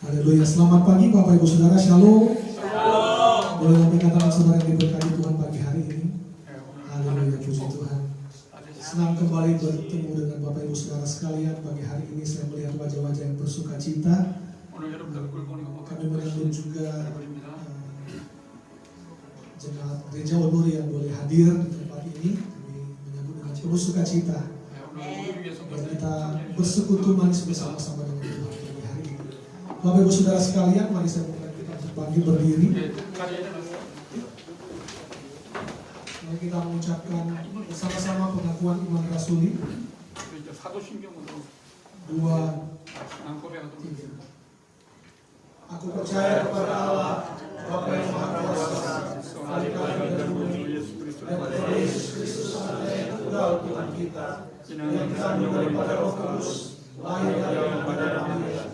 Haleluya, selamat pagi Bapak Ibu Saudara, Shalom. Boleh lambaikan tangan saudara yang diberkati Tuhan pagi hari ini. Haleluya, puji Tuhan. Senang kembali bertemu dengan Bapak Ibu Saudara sekalian. Pagi hari ini saya melihat wajah-wajah yang bersuka cita. Kami menyambut juga jemaat Gereja Onur yang boleh hadir di tempat ini. Kami menyambut dengan penuh sukacita. Dan kita bersekutu manis bersama-sama dengan Tuhan pagi hari ini. Bapak Ibu Saudara sekalian, mari saya mengajak kita untuk pagi berdiri. Mari kita mengucapkan bersama-sama pengakuan iman rasuli. 2, 3. Aku percaya kepada Allah, Bapa yang Maha Kuasa, Khalik dan bumi, dan kepada Yesus Kristus Anak yang tunggal Tuhan kita, yang dikandung daripada Roh Kudus, lahir dari Maria,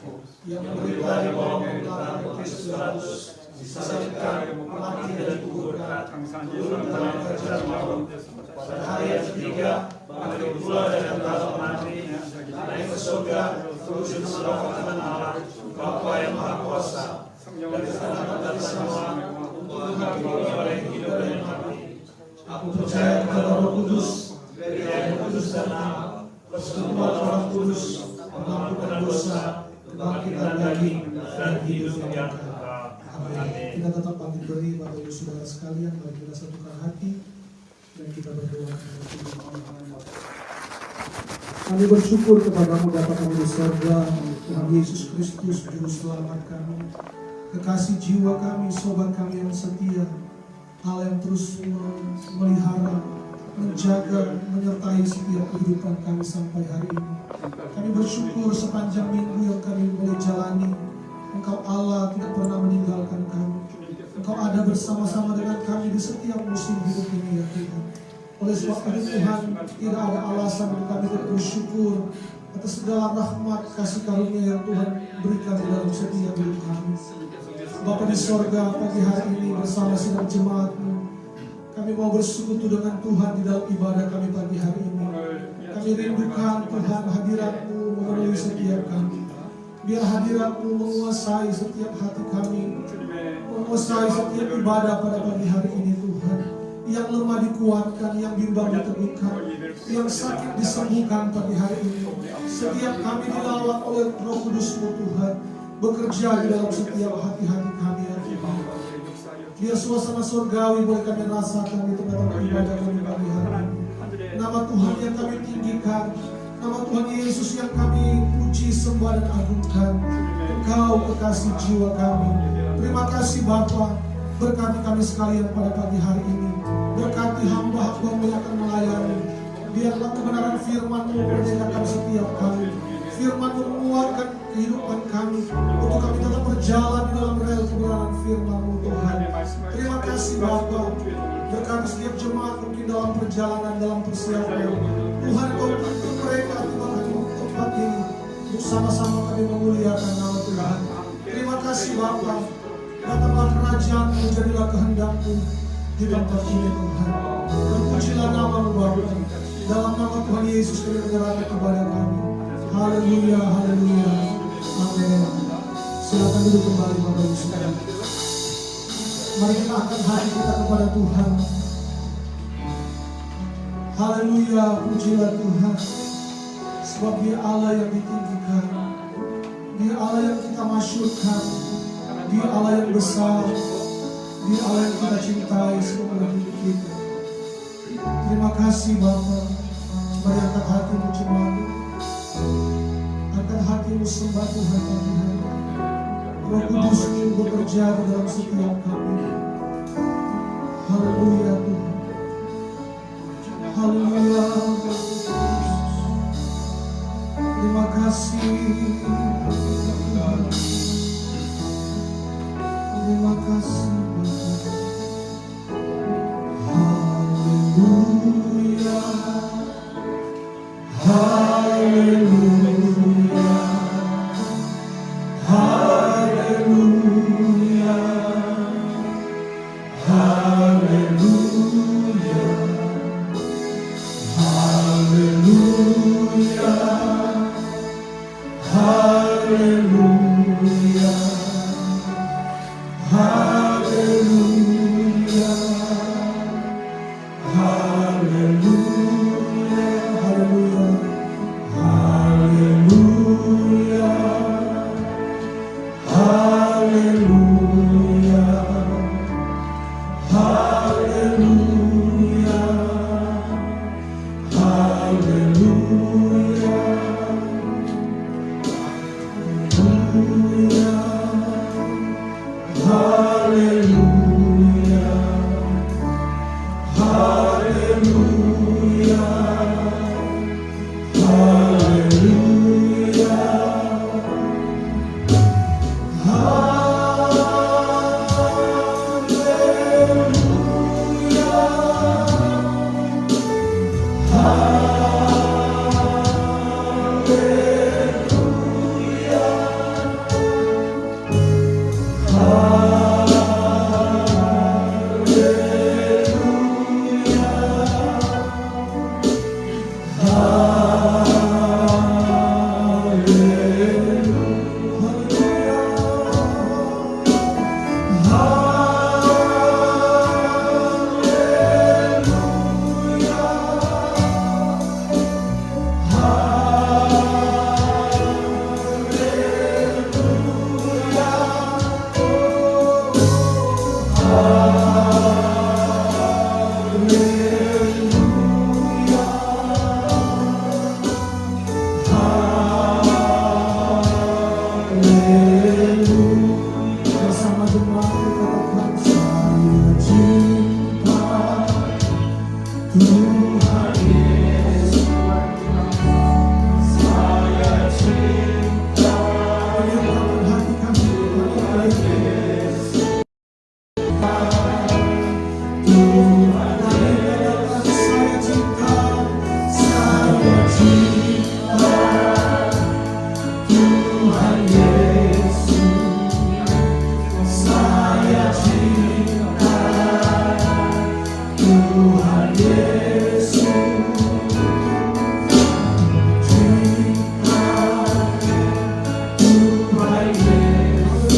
yang menderita di bawah pemerintahan Pontius Pilatus, disalibkan, mati dan dikuburkan, turun dalam kerajaan maut, pada hari yang ketiga bangkit pula dari antara mati, naik ke surga, terus bersama kanan Allah, Bapa yang Maha Kuasa, dari kanan dari semua, untuk menghakimi orang yang hidup dan yang mati. Aku percaya kepada Roh Kudus, gereja yang kudus dan am, persekutuan Roh Kudus, pengampunan dosa, kebangkitan daging, dan hidup yang kekal. Amin. Kita tetap bangkit berdiri, Bapak Ibu Saudara sekalian, mari kita satukan hati dan kita berdoa. Kami bersyukur kepadamu Bapa kami di surga, Tuhan Yesus Kristus, Juru Selamat kami, kekasih jiwa kami, sobat kami yang setia, Allah yang terus melihara, menjaga, menyertai setiap kehidupan kami sampai hari ini. Kami bersyukur sepanjang minggu yang kami boleh jalani, Engkau Allah tidak pernah meninggalkan kami. Engkau ada bersama-sama dengan kami di setiap musim hidup ini ya Tuhan. Oleh sebab itu Tuhan, tidak ada alasan untuk kami tidak bersyukur atas segala rahmat kasih karunia yang Tuhan berikan di dalam setiap hidup kami. Bapa di sorga, pagi hari ini bersama sidang jemaat-Mu, kami mau bersekutu dengan Tuhan di dalam ibadah kami pagi hari ini. Kami rindukan Tuhan hadirat-Mu memenuhi setiap kami. Biar hadirat-Mu menguasai setiap hati kami, menguasai setiap ibadah pada pagi hari ini Tuhan. Yang lemah dikuatkan, yang bimbang diteguhkan, yang sakit disembuhkan pagi hari ini. Setiap kami dilawat oleh Roh Kudus-Mu Tuhan, bekerja di dalam setiap hati-hati kami ya Tuhan. Biar suasana surgawi boleh kami rasakan di tengah-tengah ibadah kami pagi hari ini. Nama Tuhan yang kami tinggikan, nama Tuhan Yesus yang kami puji, sembah dan agungkan. Engkau kekasih jiwa kami. Terima kasih Bapa, berkati kami sekalian pada pagi hari ini. Berkati hamba-hamba-Mu yang akan melayani. Biarlah kebenaran firman-Mu menyenangkan setiap kami. Firman-Mu menguatkan kehidupan kami, untuk kami tetap berjalan di dalam rel kebenaran firman-Mu Tuhan. Terima kasih Bapa. Berkati setiap jemaat mungkin dalam perjalanan, dalam persiapan. Tuhan Kau tuntun mereka tiba di tempat ini, untuk sama-sama kami memuliakan nama Tuhan. Terima kasih Bapa. Datanglah kerajaan-Mu, jadilah kehendak-Mu di tempat ini Tuhan. Terpujilah nama-Mu Bapa. Dalam nama Tuhan Yesus kami menyerahkan ibadah kami. Haleluya, haleluya, amin. Silakan duduk kembali Bapak Ibu Saudara. Mari kita angkat hati kita kepada Tuhan. Haleluya, pujilah Tuhan. Sebab Dia Allah yang ditinggikan, Dia Allah yang kita masyurkan, Dia Allah yang besar, Dia Allah yang kita cintai seumur hidup kita. Terima kasih Bapa. Mari angkat hatimu jemaat. Angkat hatimu sembah Tuhan pagi hari. Roh Kudus-Mu bekerja di dalam setiap kami. Haleluya Tuhan. Haleluya Tuhan. Terima kasih Tuhan. Terima kasih Haleluya. Haleluya. Haleluya. Haleluya. Haleluya. Haleluya. dalam hati kami, Tuhan, saya cinta, saya cinta Tuhan Yesus, saya cinta Tuhan Yesus, cinta Tuhan Yesus,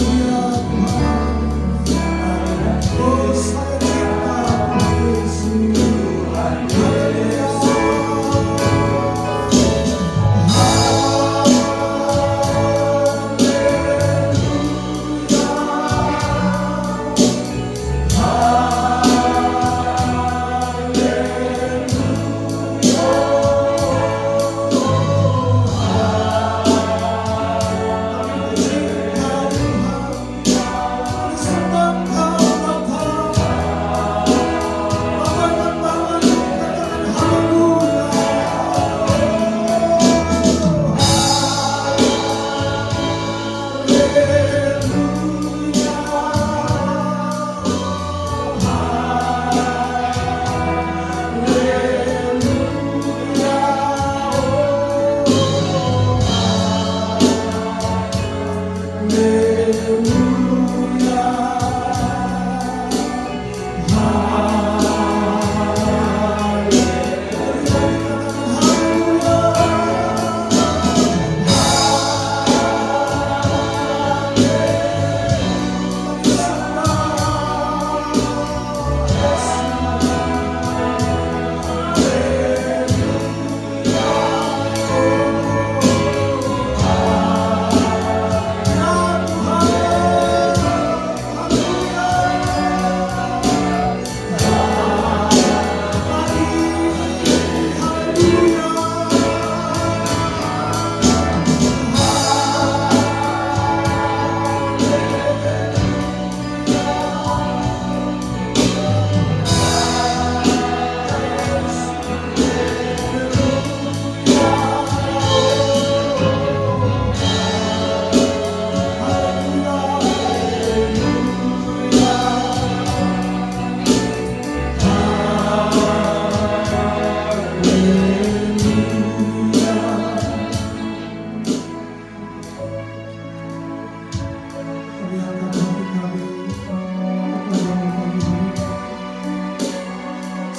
oh saya cinta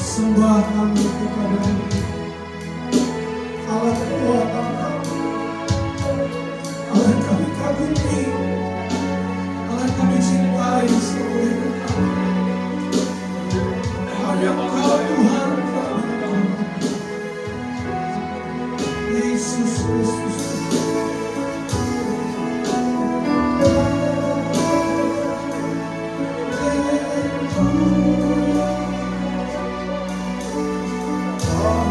sembah kami kepada-Mu, Allah kekuatan kami, Allah kami kagumi, Allah kami cintai seluruh hidup kami. Hanya Engkau Tuhan kami, Yesus Kristus. Oh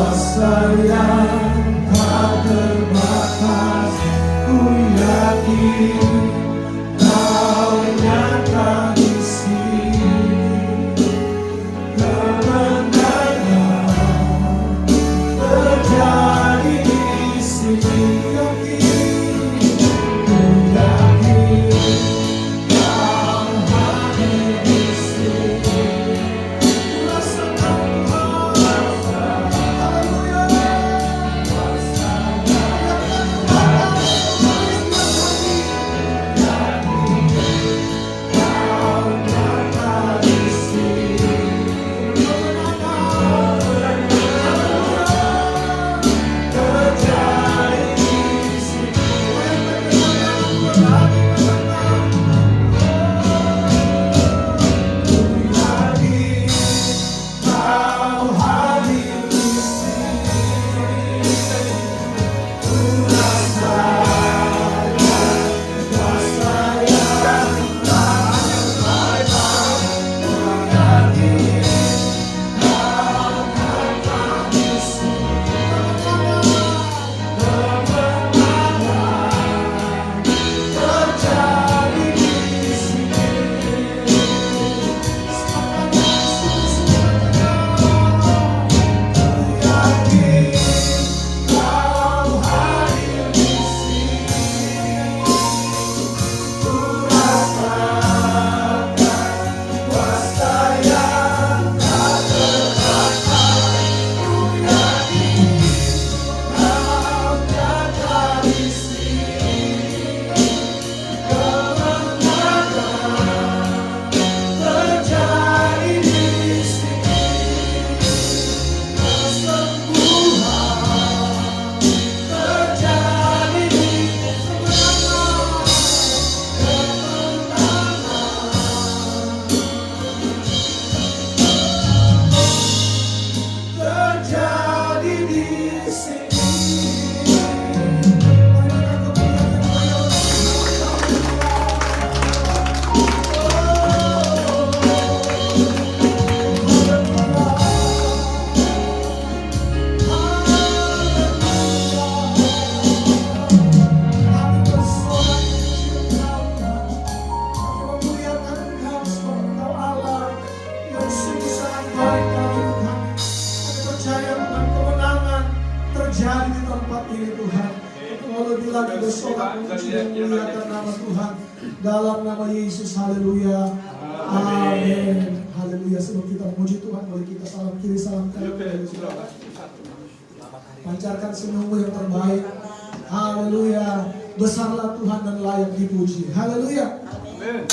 kuasa yang tak terbatas, ku yakin Kau nyata di sini. Kemenangan terjadi di sini. Ku yakin Kau hadir di sini. Rasakan kuasa, haleluya. Kuasa terjadi di tempat ini Tuhan. Terlebih lagi bersorak memuji dan memuliakan nama Tuhan dalam nama Yesus. Haleluya. Amin. Haleluya. Sebelum kita memuji Tuhan, boleh kita salam kiri salam kanan. Pancarkan senyummu yang terbaik. Haleluya. Besarlah Tuhan dan layak dipuji. Haleluya. Amin.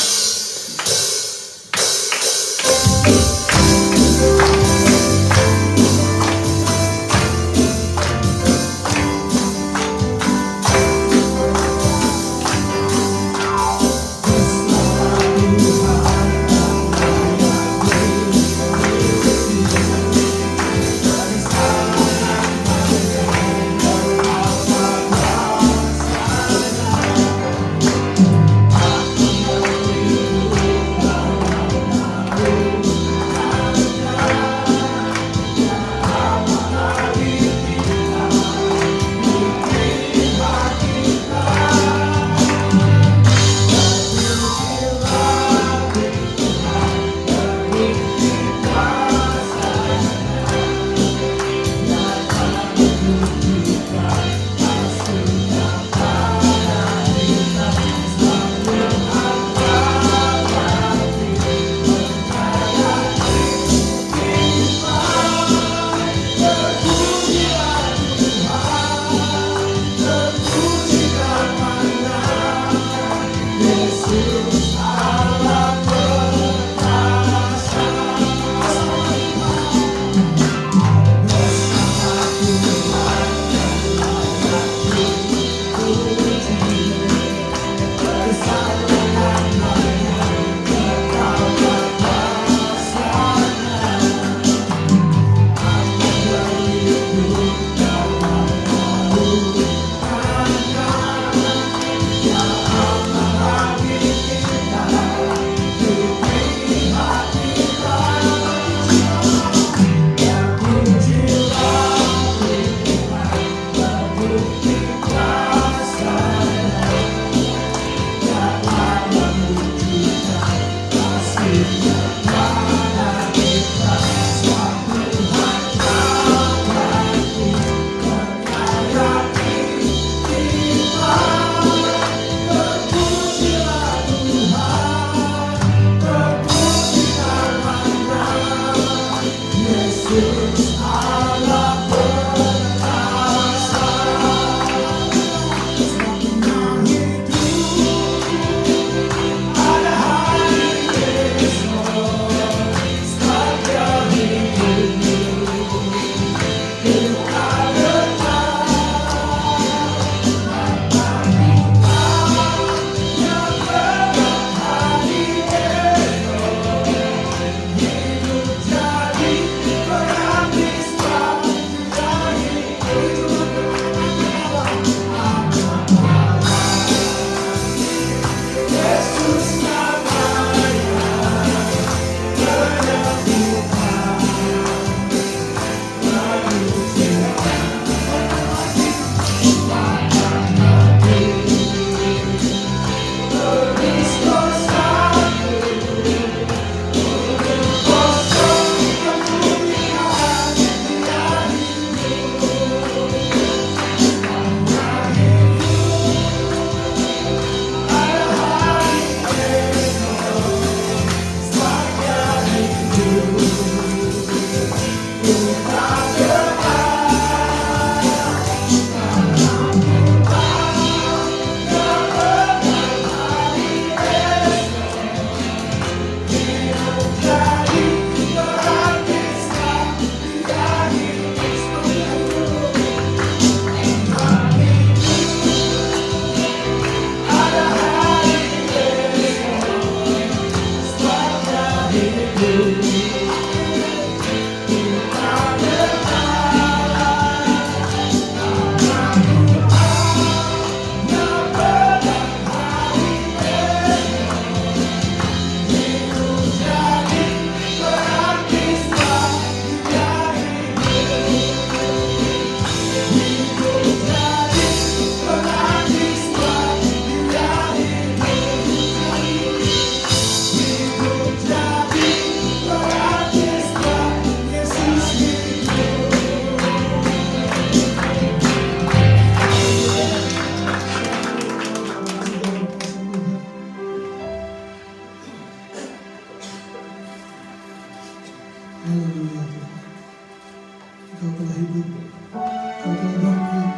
Haleluya Tuhan. Engkau telah hidup, Engkau telah bangkit,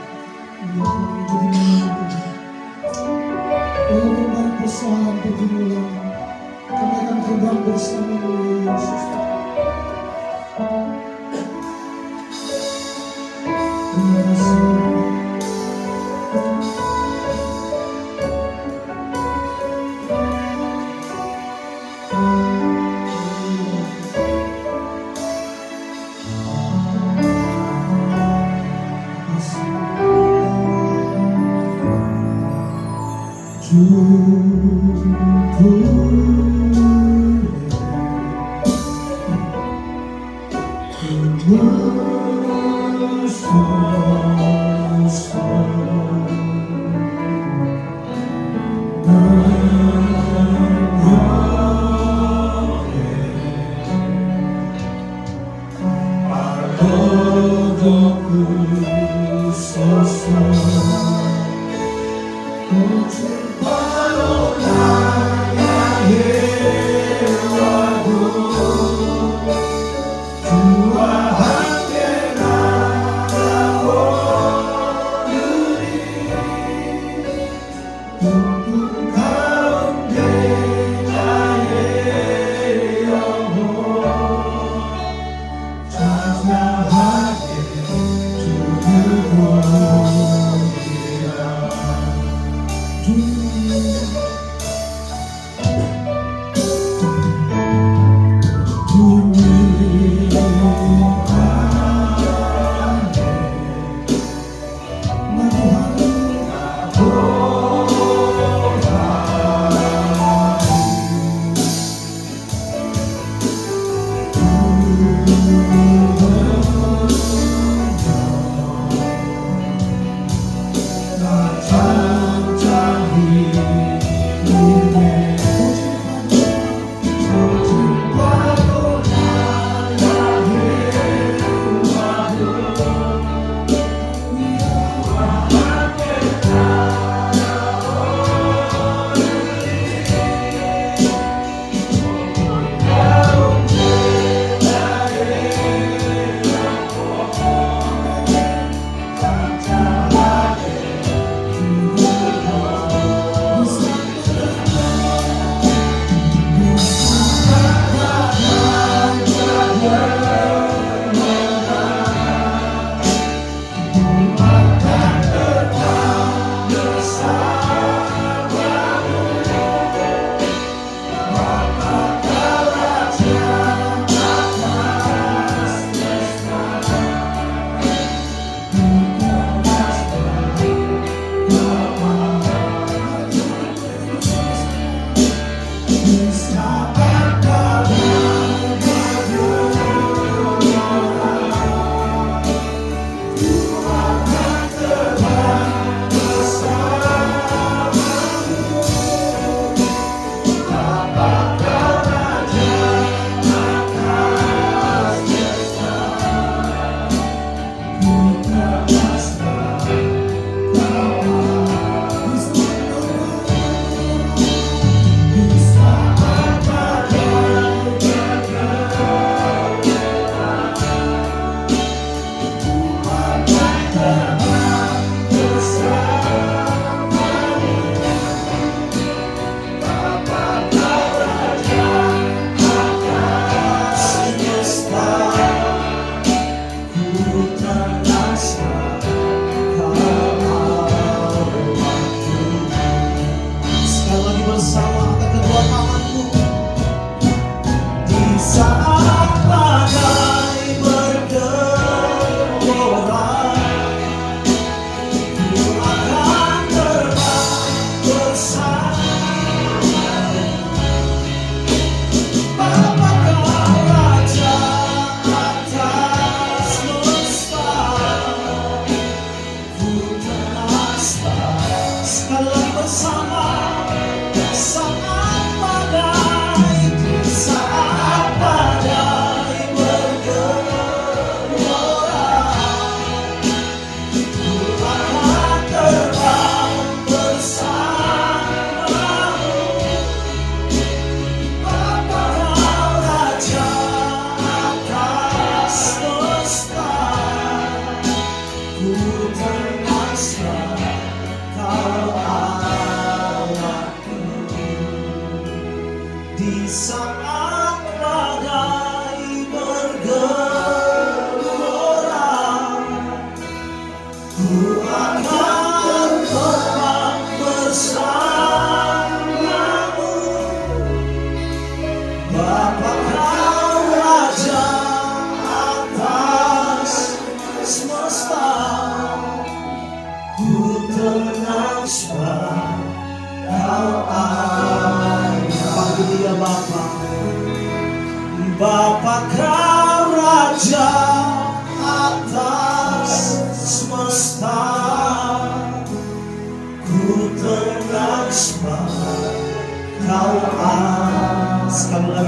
menjadi menang Tuhan. Walaupun banyak persoalan pergumulan, kami akan terbang bersama-Mu ya Yesus. Terima kasih. You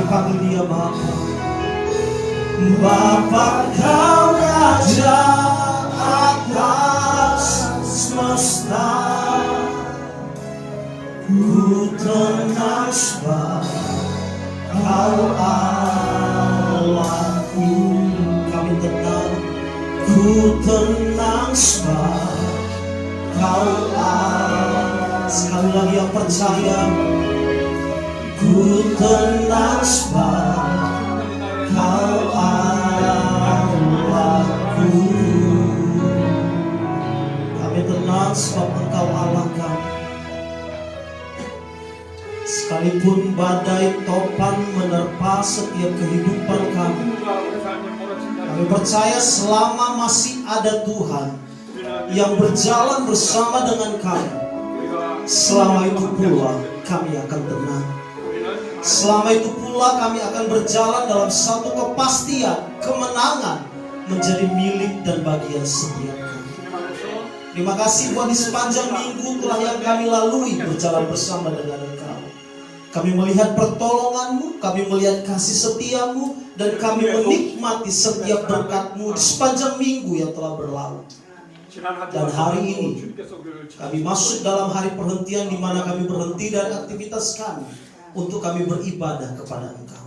panggil dia Bapa. Bapa, Kau Raja atas semesta. Ku tenang sebab Kau Allahku. Kami tenang. Ku tenang sebab Kau Allah. Sekali lagi yang percaya. Ku tenang sebab Kau Allahku. Kami tenang sebab Engkau Allah kami. Sekalipun badai topan menerpa setiap kehidupan kami, kami percaya selama masih ada Tuhan yang berjalan bersama dengan kami, selama itu pula kami akan tenang. Selama itu pula kami akan berjalan dalam satu kepastian kemenangan menjadi milik dan bagian setiap kami. Terima kasih buat di sepanjang minggu telah yang kami lalui berjalan bersama dengan Engkau. Kami melihat pertolongan-Mu, kami melihat kasih setia-Mu, dan kami menikmati setiap berkat-Mu di sepanjang minggu yang telah berlalu. Dan hari ini kami masuk dalam hari perhentian di mana kami berhenti dari aktivitas kami untuk kami beribadah kepada Engkau.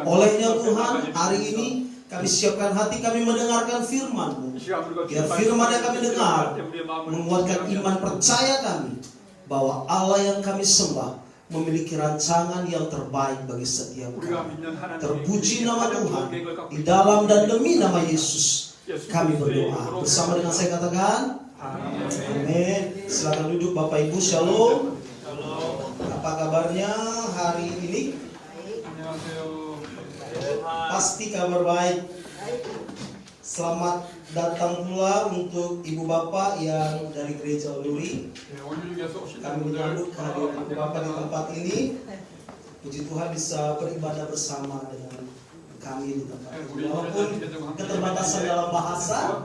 Olehnya Tuhan, hari ini kami siapkan hati kami mendengarkan firman-Mu. Biar firman yang kami dengar menguatkan iman percaya kami bahwa Allah yang kami sembah memiliki rancangan yang terbaik bagi setiap kami. Terpuji nama Tuhan. Di dalam dan demi nama Yesus kami berdoa. Bersama dengan saya katakan amin. Silakan duduk Bapak Ibu. Shalom. Apa kabarnya hari ini? Pasti kabar baik. Selamat datang pula untuk Ibu Bapak yang dari Gereja Onuri. Kami menyambut kehadiran Ibu Bapak di tempat ini. Puji Tuhan bisa beribadah bersama dengan kami di tempat ini. Walaupun keterbatasan dalam bahasa,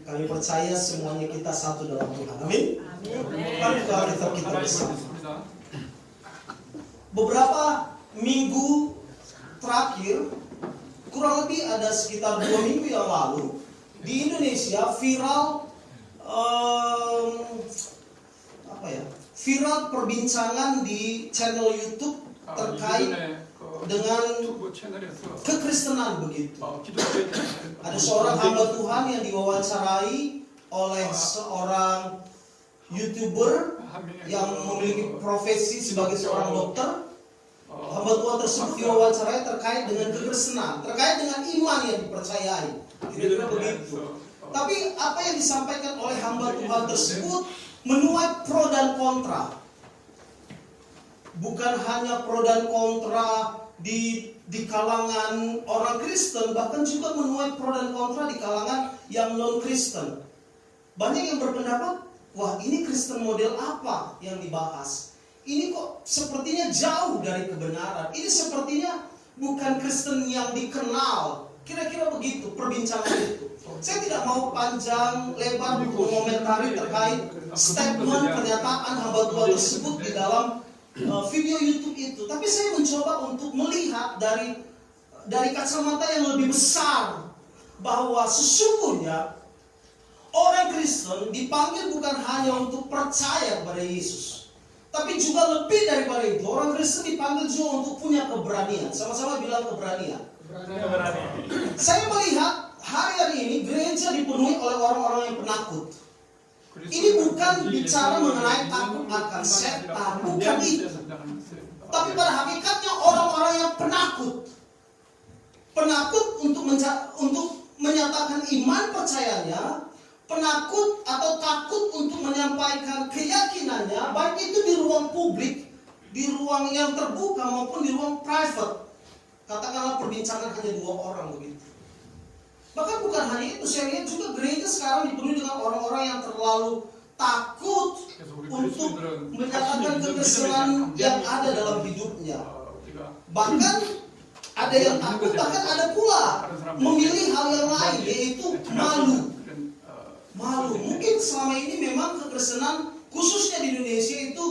kami percaya semuanya kita satu dalam Tuhan. Amin. Mari kita bersama. Beberapa minggu terakhir, kurang lebih ada sekitar 2 minggu yang lalu, di Indonesia viral viral perbincangan di channel YouTube terkait dengan kekristenan begitu. Ada seorang hamba Tuhan yang diwawancarai oleh seorang YouTuber yang memiliki profesi sebagai seorang dokter. Hamba Tuhan tersebut diwawancarai terkait dengan kekristenan, terkait dengan iman yang dipercayai. Kira-kira begitu. Tapi apa yang disampaikan oleh hamba Tuhan tersebut menuai pro dan kontra. Bukan hanya pro dan kontra di kalangan orang Kristen, bahkan juga menuai pro dan kontra di kalangan yang non-Kristen. Banyak yang berpendapat, wah ini Kristen model apa yang dibahas? Ini kok sepertinya jauh dari kebenaran. Ini sepertinya bukan Kristen yang dikenal. Kira-kira begitu perbincangan itu. Saya tidak mau panjang lebar untuk mengomentari terkait statement pernyataan hamba Tuhan tersebut di dalam video YouTube itu. Tapi saya mencoba untuk melihat dari kacamata yang lebih besar, bahwa sesungguhnya orang Kristen dipanggil bukan hanya untuk percaya kepada Yesus, tapi juga lebih daripada itu. Orang Kristen dipanggil juga untuk punya keberanian. Sama-sama bilang keberanian. Saya melihat hari-hari ini gereja dipenuhi oleh orang-orang yang penakut. Ini bukan bicara mengenai takut akan setan, bukan itu. Tapi pada hakikatnya orang-orang yang penakut. Penakut untuk menyatakan iman percayanya, penakut atau takut untuk menyampaikan keyakinannya, baik itu di ruang publik, di ruang yang terbuka maupun di ruang private. Katakanlah perbincangan hanya 2 orang begitu. Bahkan bukan hanya itu, saya lihat juga gereja sekarang dipenuhi dengan orang-orang yang terlalu takut untuk menyatakan kekristenan yang ada dalam hidupnya. Bahkan ada yang takut, bahkan ada pula memilih hal yang lain, yaitu malu. Malu. Mungkin selama ini memang kekristenan khususnya di Indonesia itu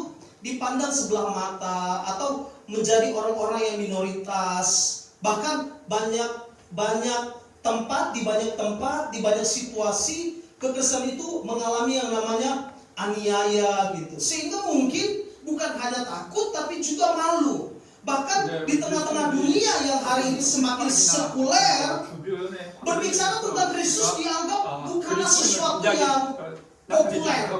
dipandang sebelah mata atau menjadi orang-orang yang minoritas. Bahkan banyak tempat, di banyak situasi kekristenan itu mengalami yang namanya aniaya gitu. Sehingga mungkin bukan hanya takut tapi juga malu. Bahkan di tengah-tengah dunia yang hari ini semakin sekuler, berbicara tentang Kristus dianggap bukanlah sesuatu yang populer.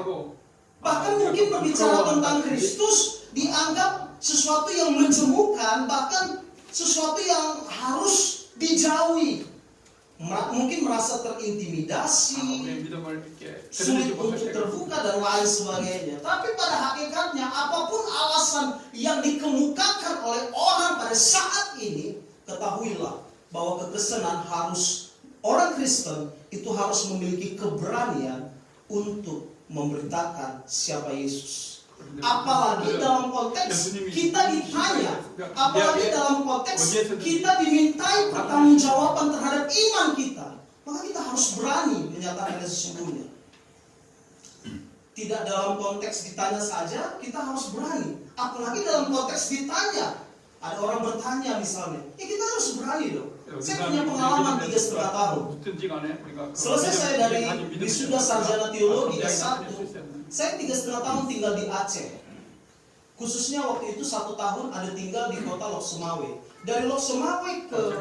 Bahkan mungkin berbicara tentang Kristus dianggap sesuatu yang menjemukan, bahkan sesuatu yang harus dijauhi. Mungkin merasa terintimidasi, sulit untuk terbuka dan lain sebagainya. Tapi pada hakikatnya apapun alasan yang dikemukakan oleh orang pada saat ini, ketahuilah bahwa kekristenan orang Kristen itu harus memiliki keberanian untuk memberitakan siapa Yesus. Apalagi dalam konteks kita ditanya, apalagi dalam konteks kita dimintai pertanggungjawaban terhadap iman kita, maka kita harus berani menyatakan yang sesungguhnya. Tidak dalam konteks ditanya saja, kita harus berani. Apalagi dalam konteks ditanya, ada orang bertanya misalnya, ya kita harus berani dong. Saya punya pengalaman 3,5 tahun. Selesai saya dari wisuda sarjana teologi S1, saya 3,5 tahun tinggal di Aceh. Khususnya waktu itu 1 tahun ada tinggal di kota Lok Sumawe. Dari Lok Sumawe ke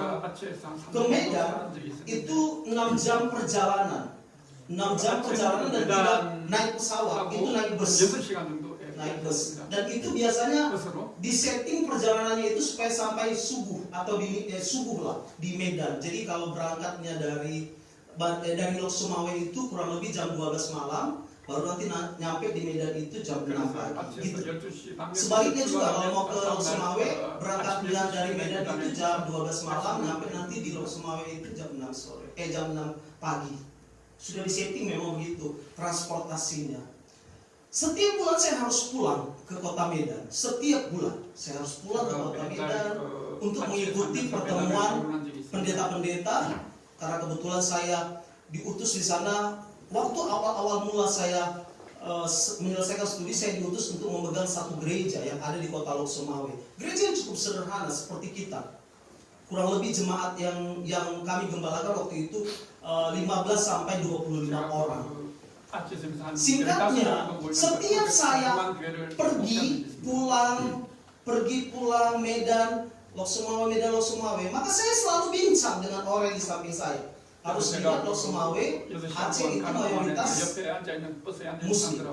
Medan itu 6 jam perjalanan. 6 jam perjalanan dan tidak naik pesawat, itu naik bus. Dan itu biasanya disetting perjalanannya itu supaya sampai subuh atau subuh lah di Medan. Jadi kalau berangkatnya dari Lok Sumawe itu kurang lebih jam 12 malam, baru nanti nyampe di Medan itu jam 6 pagi. Gitu. Sebaliknya juga kalau mau ke Lok Sumawe, berangkatnya dari Medan itu jam 12 malam, nyampe nanti di Lok Sumawe itu jam 6 pagi. Sudah disetting memang begitu transportasinya. Setiap bulan saya harus pulang ke kota Medan. Setiap bulan saya harus pulang ke kota Medan untuk mengikuti pertemuan pendeta-pendeta. Karena kebetulan saya diutus di sana. Waktu awal mula saya menyelesaikan studi, saya diutus untuk memegang satu gereja yang ada di kota Lok Sumawe. Gereja yang cukup sederhana seperti kita. Kurang lebih jemaat yang kami gembalakan waktu itu 15 sampai 25 orang. Singkatnya, setiap saya pergi pulang Medan, Lok Sumawe, maka saya selalu bincang dengan orang di samping saya. Harus ingat Lok Sumawe, Aceh itu mayoritas Muslim.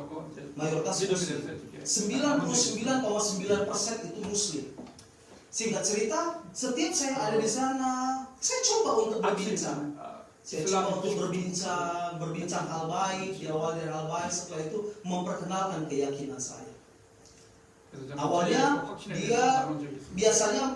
Mayoritas Muslim. 99,9% itu Muslim. Singkat cerita, setiap saya ada di sana, saya coba untuk berbincang. Saya coba untuk berbincang hal baik, diawali dari hal baik, setelah itu memperkenalkan keyakinan saya. Awalnya dia biasanya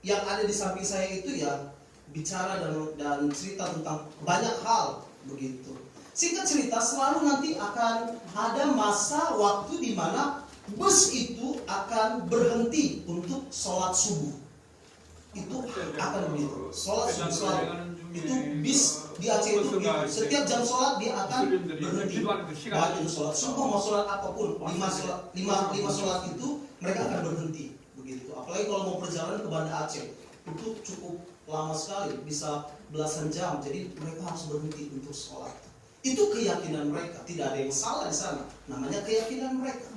yang ada di samping saya itu ya bicara dan cerita tentang banyak hal begitu. Singkat cerita, selalu nanti akan ada masa waktu di mana bus itu akan berhenti untuk sholat subuh. Itu akan begitu. Sholat subuh selalu. Itu bis di Aceh itu begitu. Setiap jam sholat dia akan berhenti. Baik itu sholat subuh mau sholat apapun, 5 sholat itu mereka akan berhenti begitu. Apalagi kalau mau perjalanan ke Banda Aceh itu cukup lama sekali, bisa belasan jam. Jadi mereka harus berhenti untuk sholat. Itu keyakinan mereka. Tidak ada yang salah di sana. Namanya keyakinan mereka.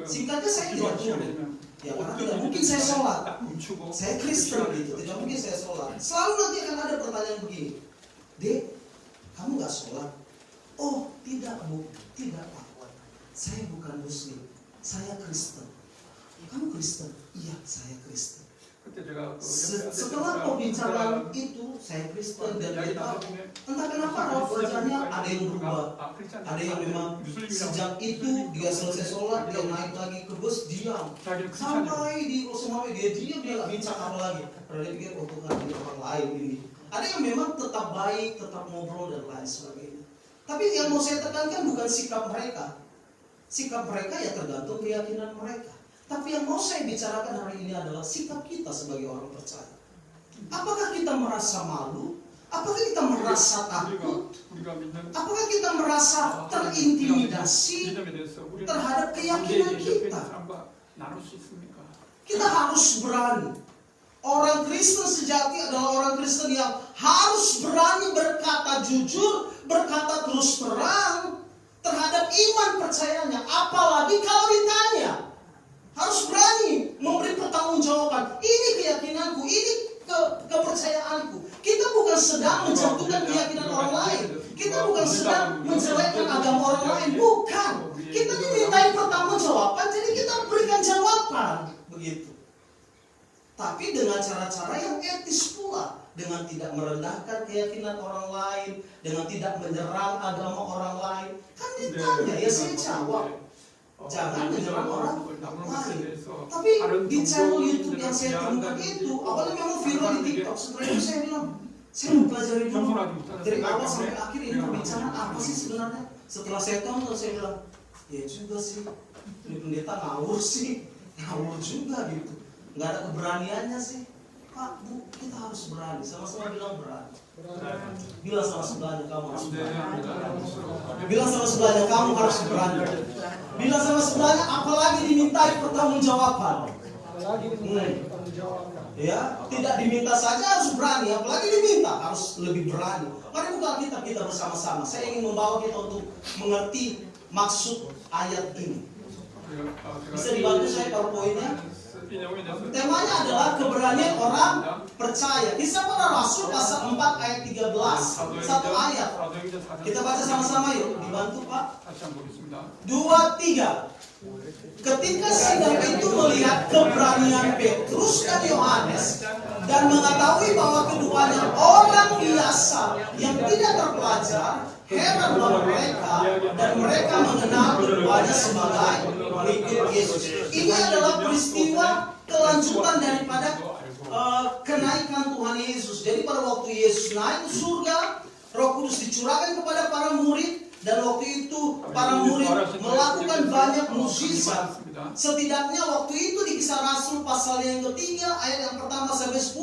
Singkatnya saya tidak turun. Ya karena tidak mungkin saya sholat. Saya Kristen gitu, tidak mungkin saya sholat. Selalu nanti akan ada pertanyaan begini, Dek, kamu gak sholat? Oh tidak Bu, tidak Pak. Saya bukan Muslim, saya Kristen. Kamu Kristen? Iya, saya Kristen. Setelah perbincangan itu, saya Kristen dan dia tahu, entah kenapa raut wajahnya ada yang berubah. Ada yang memang sejak itu dia selesai sholat, dia naik lagi ke bus, diam. Sampai di Lok Sumawe dia diam, dia gak bincang apa lagi. Karena dia pikir untuk ngadili orang lain ini. Ada yang memang tetap baik, tetap ngobrol dan lain sebagainya. Tapi yang mau saya tekankan bukan sikap mereka. Sikap mereka ya tergantung keyakinan mereka. Tapi yang mau saya bicarakan hari ini adalah sikap kita sebagai orang percaya. Apakah kita merasa malu? Apakah kita merasa takut? Apakah kita merasa terintimidasi terhadap keyakinan kita? Kita harus berani. Orang Kristen sejati adalah orang Kristen yang harus berani berkata jujur, berkata terus terang terhadap iman percayanya. Apalagi kalau ditanya, harus berani memberi pertanggungjawaban. Ini keyakinanku, ini kepercayaanku. Kita bukan sedang menjatuhkan keyakinan orang lain. Kita bukan sedang menjelekkan agama orang lain. Bukan. Kita dimintai pertanggungjawaban, jadi kita berikan jawaban. Begitu. Tapi dengan cara-cara yang etis pula, dengan tidak merendahkan keyakinan orang lain, dengan tidak menyerang agama orang lain. Kan ditanya, ya saya jawab. Jangan menyerang orang lain. Tapi di channel YouTube yang saya temukan itu, awalnya memang viral di TikTok. Setelah itu saya bilang, saya mau pelajari dulu dari awal sampai akhir ini pembicaraan apa sih sebenarnya. Setelah saya tonton, saya bilang, ya juga sih, ini pendeta ngawur sih, ngawur juga gitu. Nggak ada keberaniannya sih. Pak, Bu, kita harus berani. Sama-sama bilang berani. Bilang sama sebelahnya kamu harus berani. Bilang sama sebelahnya kamu harus berani. Bilang sama sebelahnya apalagi dimintai pertanggungjawaban. Ya, tidak diminta saja harus berani, apalagi diminta harus lebih berani. Mari buka kitab kita bersama-sama. Saya ingin membawa kita untuk mengerti maksud ayat ini. Bisa dibantu saya PowerPoint-nya? Temanya adalah keberanian orang percaya. Kisah Para Rasul pasal 4 ayat 13. Satu ayat. Kita baca sama-sama yuk. Dibantu Pak. 2, 3. Ketika sidang itu melihat keberanian Petrus dan Yohanes dan mengetahui bahwa keduanya orang biasa yang tidak terpelajar, heranlah mereka dan mereka mengenal keduanya sebagai pengikut Yesus. Ini adalah peristiwa kelanjutan daripada kenaikan Tuhan Yesus. Jadi pada waktu Yesus naik ke surga, Roh Kudus dicurahkan kepada para murid. Dan waktu itu para murid melakukan banyak mukjizat. Setidaknya waktu itu di Kisah Rasul pasal yang ketiga ayat yang pertama sampai 10,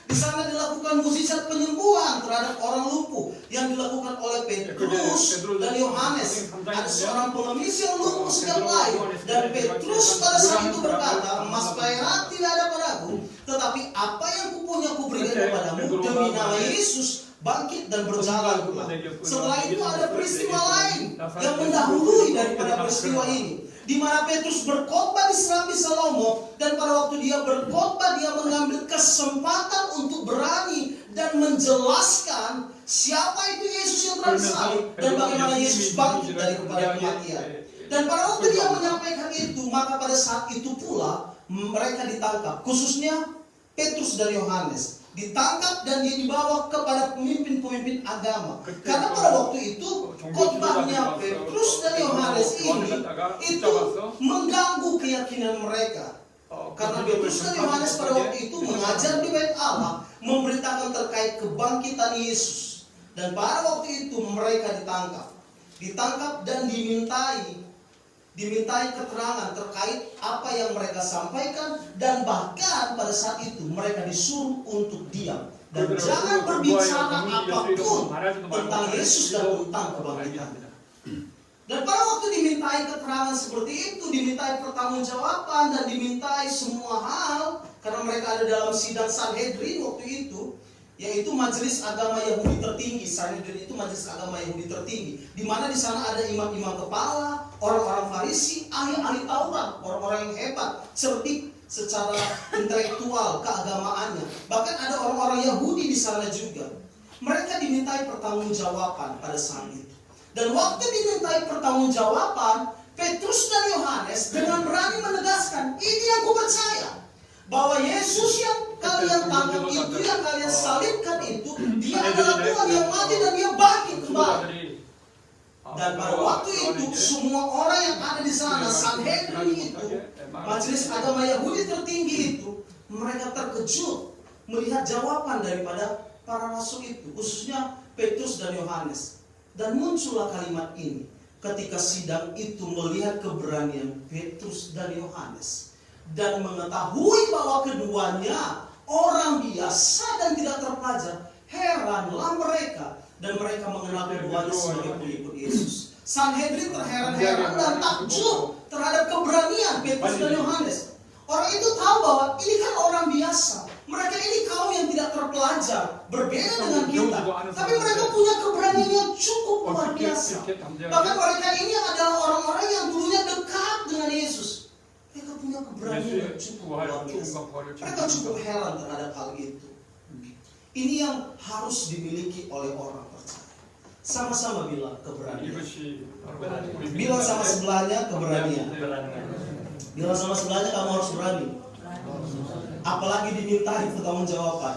di sana dilakukan mukjizat penyembuhan terhadap orang lumpuh yang dilakukan oleh Petrus dan Yohanes. Ada seorang pengemis yang lumpuh sejak lahir dan Petrus pada saat itu berkata, emas perak tidak ada padaku, tetapi apa yang kupunya kuberikan kepadamu. Demi nama Yesus bangkit dan berjalan pulang. Setelah itu ada peristiwa lain yang mendahului daripada peristiwa ini, di mana Petrus berkhotbah di Serambi Salomo, dan pada waktu dia berkhotbah dia mengambil kesempatan untuk berani dan menjelaskan siapa itu Yesus yang telah disalib dan bagaimana Yesus bangkit daripada kematian. Dan pada waktu dia menyampaikan itu, maka pada saat itu pula mereka ditangkap, khususnya Petrus dan Yohanes. Ditangkap dan dia dibawa kepada pemimpin-pemimpin agama. Karena pada waktu itu khotbahnya Petrus dan Yohanes ini itu mengganggu keyakinan mereka. Karena Petrus dan Yohanes pada waktu itu mengajar di Bait Allah, memberitakan terkait kebangkitan Yesus. Dan pada waktu itu mereka ditangkap dan dimintai keterangan terkait apa yang mereka sampaikan, dan bahkan pada saat itu mereka disuruh untuk diam dan jangan berbicara apapun tentang Yesus dan tentang kebangkitan. Dan pada waktu dimintai keterangan seperti itu, dimintai pertanggungjawaban dan dimintai semua hal, karena mereka ada dalam sidang Sanhedrin waktu itu, yaitu majelis agama Yahudi tertinggi. Sanhedrin itu majelis agama Yahudi tertinggi, di mana di sana ada imam-imam kepala, orang-orang Farisi, ahli-ahli Taurat, orang-orang yang hebat, cerdik secara intelektual keagamaannya. Bahkan ada orang-orang Yahudi di sana juga. Mereka dimintai pertanggungjawaban pada saat itu. Dan waktu dimintai pertanggungjawaban, Petrus dan Yohanes dengan berani menegaskan, ini yang ku percaya, bahwa Yesus yang kalian tangkap itu, yang kalian salibkan itu, dia adalah Tuhan yang mati dan dia bangkit kembali. Dan pada waktu itu semua orang yang ada di sana, Sanhedrin itu, majelis agama Yahudi tertinggi itu, mereka terkejut melihat jawaban daripada para rasul itu, khususnya Petrus dan Yohanes. Dan muncullah kalimat ini ketika sidang itu melihat keberanian Petrus dan Yohanes dan mengetahui bahwa keduanya orang biasa dan tidak terpelajar, Heranlah mereka, dan mereka mengenal keduanya sebagai pengikut Yesus. Sanhedrin terheran-heran dan takjub terhadap keberanian Petrus dan Yohanes. Orang itu tahu bahwa ini kan orang biasa. Mereka ini kaum yang tidak terpelajar, berbeda dengan kita. Tapi mereka punya keberanian yang cukup luar biasa. Bahkan mereka ini adalah orang-orang yang dulunya dekat dengan Yesus. Mereka punya keberanian yang cukup luar biasa. Mereka cukup heran terhadap hal itu. Ini yang harus dimiliki oleh orang percaya. Sama-sama bilang keberanian. Bilang sama sebelahnya keberanian. Bilang sama sebelahnya kamu harus berani. Apalagi dimintai pertanggungjawaban.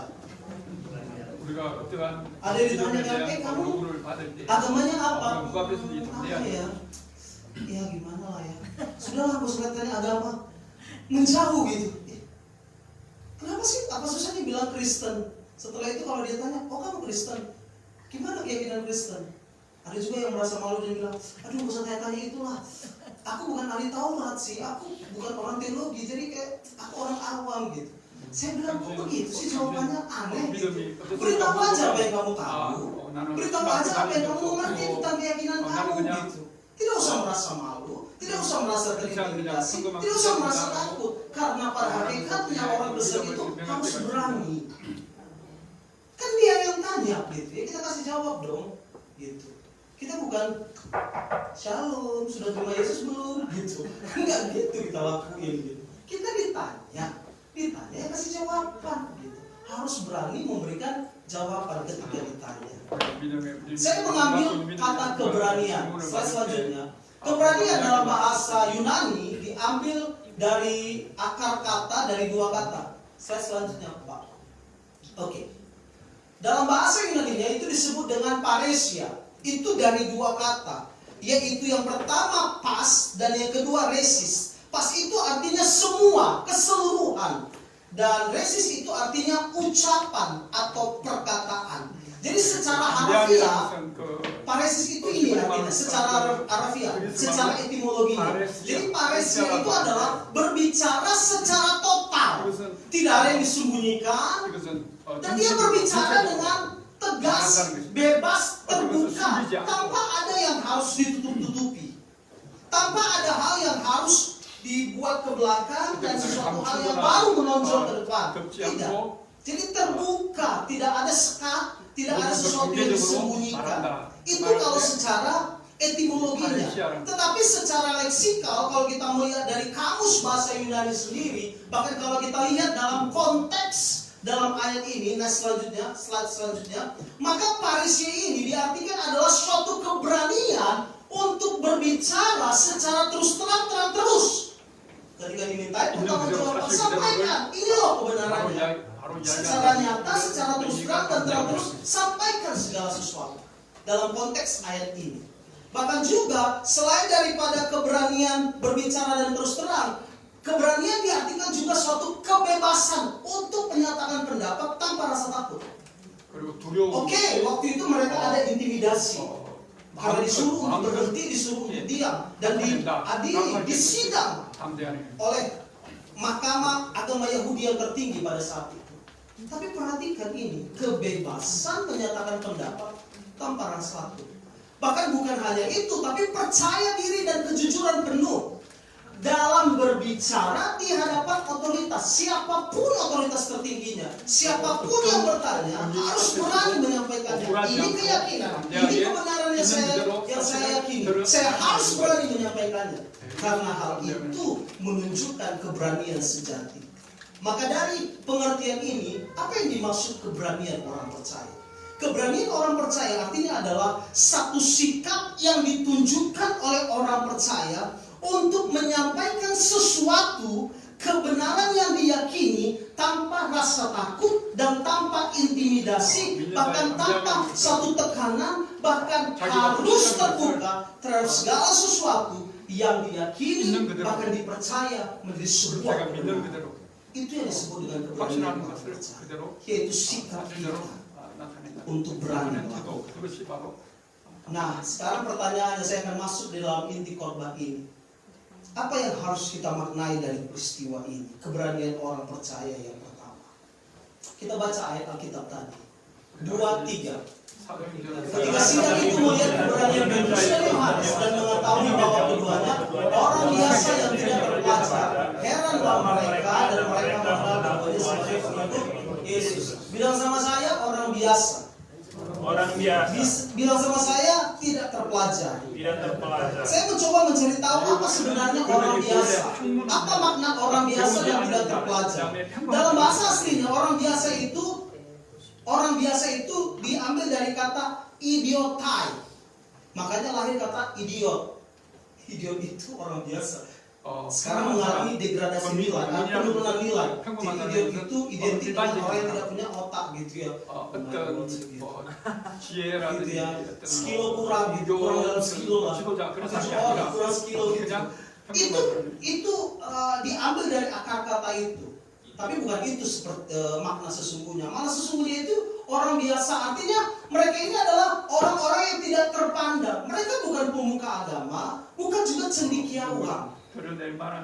Ada yang ditanyakan, kamu agamanya apa? Apa ya? Ya gimana lah ya. Sudahlah aku tanya agama. Menjauh gitu. Kenapa sih? Apa susahnya bilang Kristen? Setelah itu kalau dia tanya, oh kamu Kristen? Gimana keyakinan Kristen? Ada juga yang merasa malu dan bilang, aduh gak usah tanya-tanya itulah. Aku bukan ahli Taurat sih, aku bukan orang teologi, jadi kayak aku orang awam gitu. Saya bilang, kok begitu sih jawabannya aneh gitu. Beritahu aja apa yang kamu tahu. Beritahu aja apa yang kamu mengerti tentang keyakinan kamu gitu. Tidak usah merasa malu, tidak usah merasa terintimidasi, tidak usah merasa takut. Karena pada hakikatnya orang besar itu harus berani. Kan dia yang tanya gitu ya, kita kasih jawab dong gitu. Kita bukan Shalom, sudah terima Yesus belum? Gitu. Enggak gitu kita lakuin gitu. Kita ditanya ya kasih jawaban gitu. Harus berani memberikan jawaban ketika ditanya. Saya mengambil kata keberanian. Slide selanjutnya. Keberanian dalam bahasa Yunani diambil dari akar kata dari dua kata. Slide selanjutnya, Pak. Oke. Dalam bahasa Yunani itu disebut dengan paresia. Itu dari dua kata, yaitu yang pertama pas dan yang kedua resis. Pas itu artinya semua, keseluruhan, dan resis itu artinya ucapan atau perkataan. Jadi secara harafiah, paresis itu ini artinya secara harafiah, secara etimologinya. Jadi paresia itu adalah berbicara secara total, tidak ada yang disembunyikan, dan dia berbicara dengan tegas, bebas, terbuka, tanpa ada yang harus ditutup-tutupi, tanpa ada hal yang harus dibuat ke belakang dan sesuatu hal yang baru menonjol ke depan. Tidak. Jadi terbuka, tidak ada sekat, tidak ada sesuatu yang disembunyikan. Itu kalau secara etimologinya. Tetapi secara leksikal, kalau kita melihat dari kamus bahasa Yunani sendiri, bahkan kalau kita lihat dalam konteks dalam ayat ini, slide selanjutnya, maka paresia ini diartikan adalah suatu keberanian untuk berbicara secara terus terang terus. Ketika dimintai pertanggungjawaban, sampaikan, ini loh kebenarannya. Secara nyata, secara terus terang dan terus sampaikan segala sesuatu dalam konteks ayat ini. Bahkan juga selain daripada keberanian berbicara dan terus terang, keberanian diartikan juga suatu kebebasan untuk menyatakan pendapat tanpa rasa takut. Oke, waktu itu mereka ada intimidasi. Karena disuruh untuk berhenti, disuruh untuk diam, dan diadili, disidang oleh mahkamah agama Yahudi yang tertinggi pada saat itu. Tapi perhatikan ini, kebebasan menyatakan pendapat tanpa rasa takut. Bahkan bukan hanya itu, tapi percaya diri dan kejujuran penuh dalam berbicara di hadapan otoritas, siapapun otoritas tertingginya, siapapun yang bertanya harus berani menyampaikannya. Ini keyakinan, ini kebenaran yang saya yakini. Saya harus berani menyampaikannya, karena hal itu menunjukkan keberanian sejati. Maka dari pengertian ini, apa yang dimaksud keberanian orang percaya? Keberanian orang percaya artinya adalah satu sikap yang ditunjukkan oleh orang percaya untuk menyampaikan sesuatu kebenaran yang diyakini tanpa rasa takut dan tanpa intimidasi, bahkan tanpa satu tekanan, bahkan harus terbuka terhadap segala sesuatu yang diyakini bahkan dipercaya menjadi sebuah kebenaran. Itu yang disebut dengan keberanian orang percaya, yaitu sikap kita untuk berani melakukan. Nah, sekarang pertanyaannya, saya akan masuk di dalam inti khotbah ini. Apa yang harus kita maknai dari peristiwa ini? Keberanian orang percaya yang pertama. Kita baca ayat Alkitab tadi. 2:3. Ketika sidang itu melihat keberanian Petrus dan Yohanes dan mengetahui bahwa keduanya orang biasa yang tidak terpelajar, heranlah mereka dan mereka mengenal keduanya sebagai pengikut Yesus. Bilang sama saya, orang biasa. Orang biasa. Bilang sama saya, tidak terpelajar. Tidak terpelajar. Saya mencoba mencari tahu apa sebenarnya orang biasa. Apa makna orang biasa dan tidak terpelajar? Dalam bahasa aslinya orang biasa itu diambil dari kata idiotai. Makanya lahir kata idiot. Idiot itu orang biasa. Sekarang mengalami degradasi nilai, penurunan nilai. Jadi idiot itu identik dengan orang yang tidak punya otak gitu ya. Gitu ya. Skilo kurang gitu, kurang dalam skilo lah. Kurang skilo gitu. Itu diambil dari akar kata itu. Tapi bukan itu seperti makna sesungguhnya. Makna sesungguhnya itu orang biasa, artinya mereka ini adalah orang-orang yang tidak terpandang. Mereka bukan pemuka agama, bukan juga cendekiawan.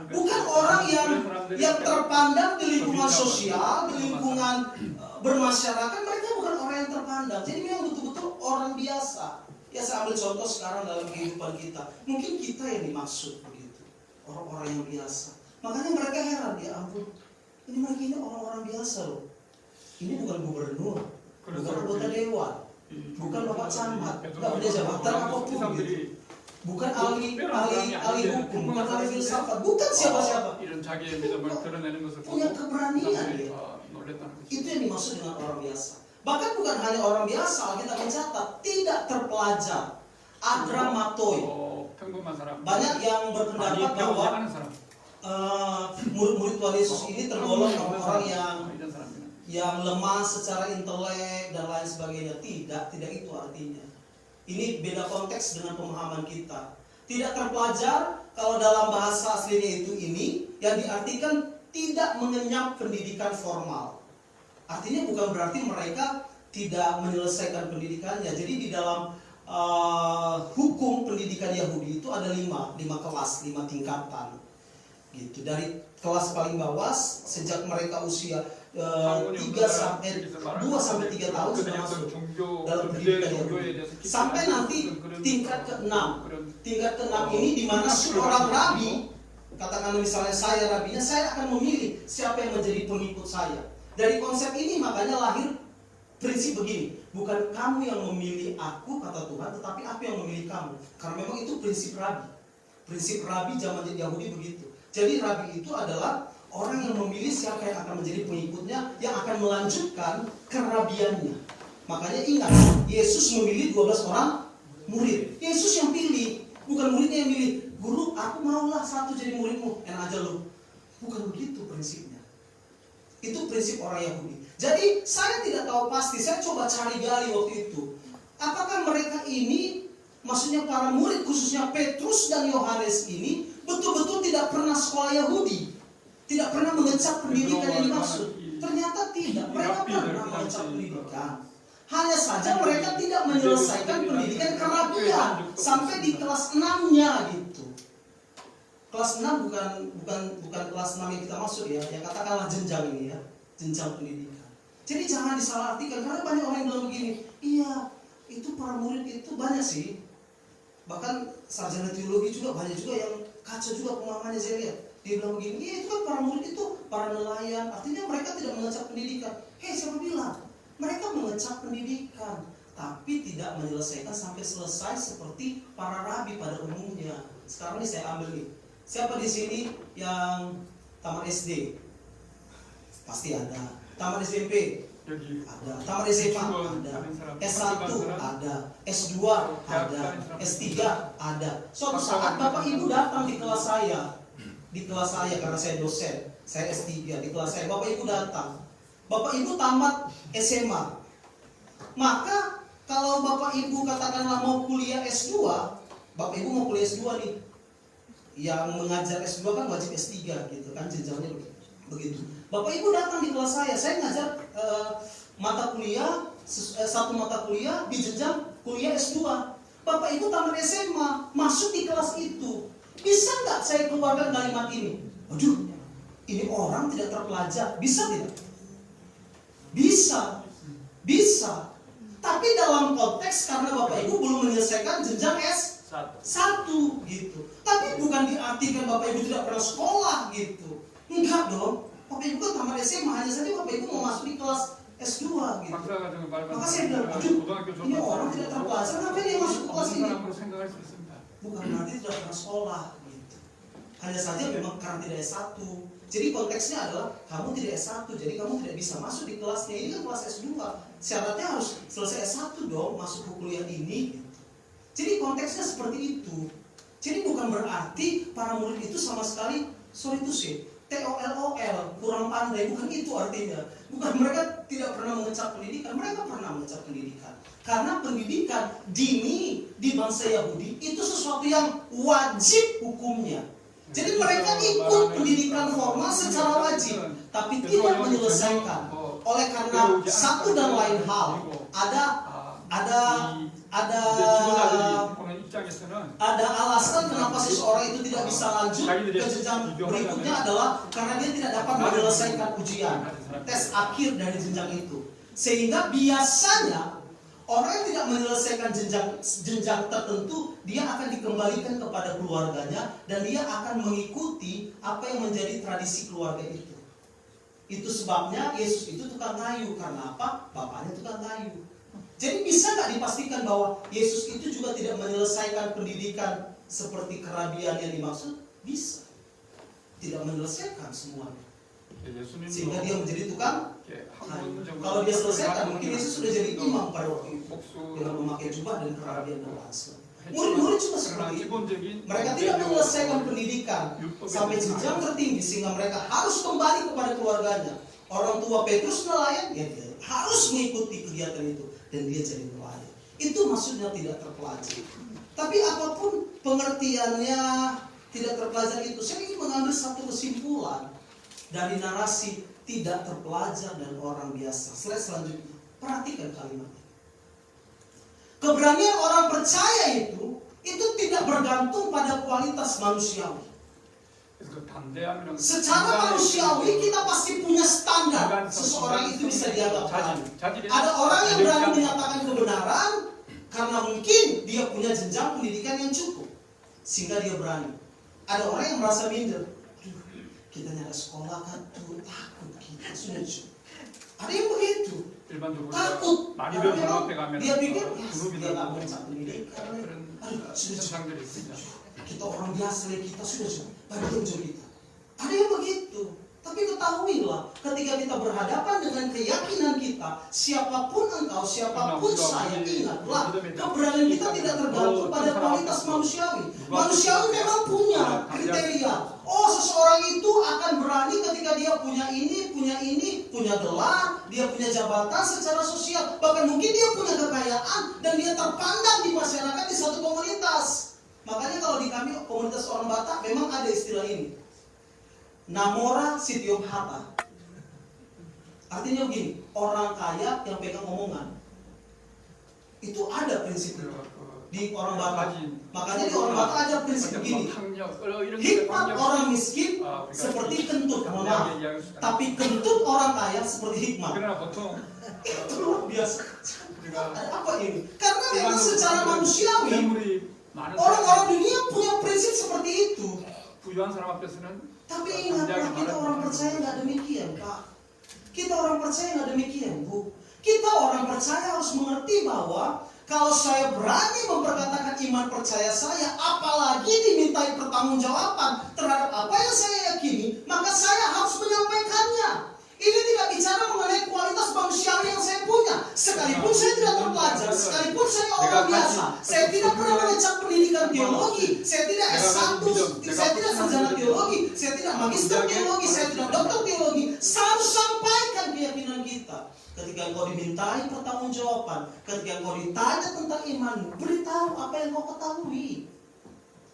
Bukan orang yang terpandang di lingkungan sosial, di lingkungan bermasyarakat. Mereka bukan orang yang terpandang. Jadi memang betul-betul orang biasa. Ya saya ambil contoh sekarang dalam kehidupan kita. Mungkin kita yang dimaksud begitu, orang-orang yang biasa. Makanya mereka heran, ya ampun, ini mereka ini orang-orang biasa loh. Ini bukan gubernur, bukan anggota dewan, bukan bapak camat, nggak punya jabatan apapun gitu. Bukan ahli hukum, bukan ahli filsafat, bukan siapa-siapa. Punya keberanian dia. Itu yang dimaksud dengan orang biasa. Bahkan bukan hanya orang biasa, kita mencatat tidak terpelajar, adramatoi. Banyak yang berpendapat bahwa murid-murid Tuhan Yesus ini tergolong orang yang lemah secara intelek dan lain sebagainya. Tidak itu artinya. Ini beda konteks dengan pemahaman kita. Tidak terpelajar, kalau dalam bahasa aslinya itu ini, yang diartikan tidak mengenyam pendidikan formal. Artinya bukan berarti mereka tidak menyelesaikan pendidikannya. Jadi di dalam hukum pendidikan Yahudi itu ada 5 kelas, 5 tingkatan. Gitu. Dari kelas paling bawah, sejak mereka usia 2 sampai 3 tahun sudah masuk dalam pendidikan Yahudi. Sampai nanti tingkat ke-6. Tingkat ke-6 ini di mana seorang rabi, katakan misalnya saya rabinya, saya akan memilih siapa yang menjadi pengikut saya. Dari konsep ini makanya lahir prinsip begini, bukan kamu yang memilih aku kata Tuhan, tetapi aku yang memilih kamu. Karena memang itu prinsip rabi. Prinsip rabi zaman Yahudi begitu. Jadi rabi itu adalah orang yang memilih siapa yang akan menjadi pengikutnya, yang akan melanjutkan kerabiannya. Makanya ingat, Yesus memilih 12 orang murid. Yesus yang pilih, bukan muridnya yang milih. Guru, aku maulah satu jadi muridmu, enak aja lu. Bukan begitu prinsipnya. Itu prinsip orang Yahudi. Jadi saya tidak tahu pasti, saya coba cari gali waktu itu. Apakah mereka ini, maksudnya para murid khususnya Petrus dan Yohanes ini, betul-betul tidak pernah sekolah Yahudi, tidak pernah mengecap pendidikan yang dimaksud. Ternyata tidak, mereka pernah mengecap pendidikan. Hanya saja mereka tidak menyelesaikan pendidikan kerabian sampai di kelas 6-nya gitu. Kelas 6 bukan kelas 6 yang kita maksud ya, yang katakanlah jenjang ini ya, jenjang pendidikan. Jadi jangan disalahartikan, karena banyak orang yang bilang begini, iya itu para murid itu banyak sih. Bahkan sarjana teologi juga banyak juga yang kacau juga pemahamannya saya lihat. Dia bilang begini, iya itu kan para murid itu para nelayan, artinya mereka tidak mengecap pendidikan. Siapa bilang? Mereka mengecap pendidikan, tapi tidak menyelesaikan sampai selesai seperti para rabi pada umumnya. Sekarang ini saya ambil nih, siapa di sini yang tamat SD? Pasti ada. Tamat SMP? Ada. Tamat SMA? Ada. S1? Ada. S2? Ada. S3? Ada. Suatu saat Bapak Ibu datang di kelas saya. Di kelas saya karena saya dosen. Saya S3 di kelas saya. Bapak Ibu datang. Bapak Ibu tamat SMA. Maka kalau Bapak Ibu katakanlah mau kuliah S2, Bapak Ibu mau kuliah S2 nih. Yang mengajar S2 kan wajib S3 gitu kan, jenjangnya begitu. Bapak Ibu datang di kelas saya ngajar mata kuliah, satu mata kuliah di jenjang kuliah S2. Bapak Ibu tamat SMA, masuk di kelas itu. Bisa nggak saya keluarkan kalimat ini? Waduh, ini orang tidak terpelajar. Bisa tidak? Bisa. Tapi dalam konteks karena Bapak Ibu belum menyelesaikan jenjang S1 gitu. Tapi bukan diartikan Bapak Ibu tidak pernah sekolah gitu. Enggak dong. Bapak Ibu kan tamat SMA, hanya saja Bapak Ibu mau masuk di kelas S2 gitu. Maka saya bilang, aduh, ini orang tidak terpelajar, ngapain dia masuk ke kelas ini? Bukan berarti tidak pernah sekolah gitu. Hanya saja memang karena tidak S1. Jadi konteksnya adalah kamu tidak S1, jadi kamu tidak bisa masuk di kelasnya. Ini kan kelas S2. Syaratnya harus selesai S1 dong, masuk ke kuliah ini gitu. Jadi konteksnya seperti itu. Jadi bukan berarti para murid itu sama sekali, sorry to say, TOLOL, kurang pandai, bukan itu artinya. Bukan mereka tidak pernah mengecap pendidikan, mereka pernah mengecap pendidikan. Karena pendidikan dini di bangsa Yahudi itu sesuatu yang wajib hukumnya. Jadi mereka ikut pendidikan formal secara wajib, tapi tidak menyelesaikan. Oleh karena satu dan lain hal, ada alasan kenapa seseorang itu tidak bisa lanjut ke jenjang berikutnya adalah karena dia tidak dapat menyelesaikan ujian tes akhir dari jenjang itu. Sehingga biasanya orang yang tidak menyelesaikan jenjang tertentu, dia akan dikembalikan kepada keluarganya dan dia akan mengikuti apa yang menjadi tradisi keluarga itu. Itu sebabnya Yesus itu tukang kayu. Karena apa? Bapaknya tukang kayu. Jadi bisa nggak dipastikan bahwa Yesus itu juga tidak menyelesaikan pendidikan seperti kerabian yang dimaksud? Bisa. Tidak menyelesaikan semuanya. Sehingga dia menjadi tukang kayu. Kalau dia selesaikan, mungkin Yesus sudah jadi imam pada waktu itu dengan memakai jubah dan kerabian dan lain. Murid-murid juga seperti itu. Mereka tidak menyelesaikan pendidikan sampai jenjang tertinggi sehingga mereka harus kembali kepada keluarganya. Orang tua Petrus nelayan, ya dia harus mengikuti kegiatan itu dan dia jadi nelayan. Itu maksudnya tidak terpelajar. Tapi apapun pengertiannya tidak terpelajar itu, saya ingin mengambil satu kesimpulan dari narasi tidak terpelajar dan orang biasa. Slide selanjutnya, perhatikan kalimatnya. Keberanian orang percaya itu tidak bergantung pada kualitas manusiawi. Secara manusiawi kita pasti punya standar seseorang itu bisa dianggap berani. Ada orang yang berani menyatakan kebenaran karena mungkin dia punya jenjang pendidikan yang cukup sehingga dia berani. Ada orang yang merasa minder. Kita nyari sekolah kan tuh takut kita sudah. Ada yang begitu. Takut. Dia pikir dia nggak mencap pendidikan. Kita orang biasa, kita sudah bagian kita. Ada yang begitu. Tapi ketahuilah, ketika kita berhadapan dengan keyakinan kita, siapapun engkau, siapapun saya, ingatlah, keberanian kita tidak tergantung pada kualitas manusiawi. Manusiawi memang punya kriteria. Oh, seseorang itu akan berani ketika dia punya ini, punya gelar, dia punya jabatan secara sosial, bahkan mungkin dia punya kekayaan dan dia terpandang di masyarakat di satu komunitas. Makanya kalau di kami komunitas orang Batak memang ada istilah ini. Namora Sitiom Hata. Artinya begini, orang kaya yang pegang omongan. Itu ada prinsip di orang Batak. Makanya di orang Batak ada prinsip begini. Hikmat orang miskin seperti kentut, tapi kentut orang kaya seperti hikmat. Itu luar biasa. Apa ini? Karena memang secara manusiawi orang-orang dunia punya prinsip seperti itu. Tapi ingatlah, kita orang percaya nggak demikian, Pak. Kita orang percaya nggak demikian, Bu. Kita orang percaya harus mengerti bahwa kalau saya berani memperkatakan iman percaya saya, apalagi dimintai pertanggungjawaban terhadap apa yang saya yakini, maka saya harus menyampaikannya. Ini tidak bicara mengenai kualitas manusiawi yang saya punya. Sekalipun saya tidak terpelajar, sekalipun saya orang biasa, saya tidak pernah mengecap pendidikan teologi, saya tidak S1, saya tidak sarjana teologi, saya tidak magister teologi, saya tidak doktor teologi. Saya harus sampaikan keyakinan kita. Ketika engkau dimintai pertanggungjawaban, ketika engkau ditanya tentang imanmu, beritahu apa yang kau ketahui.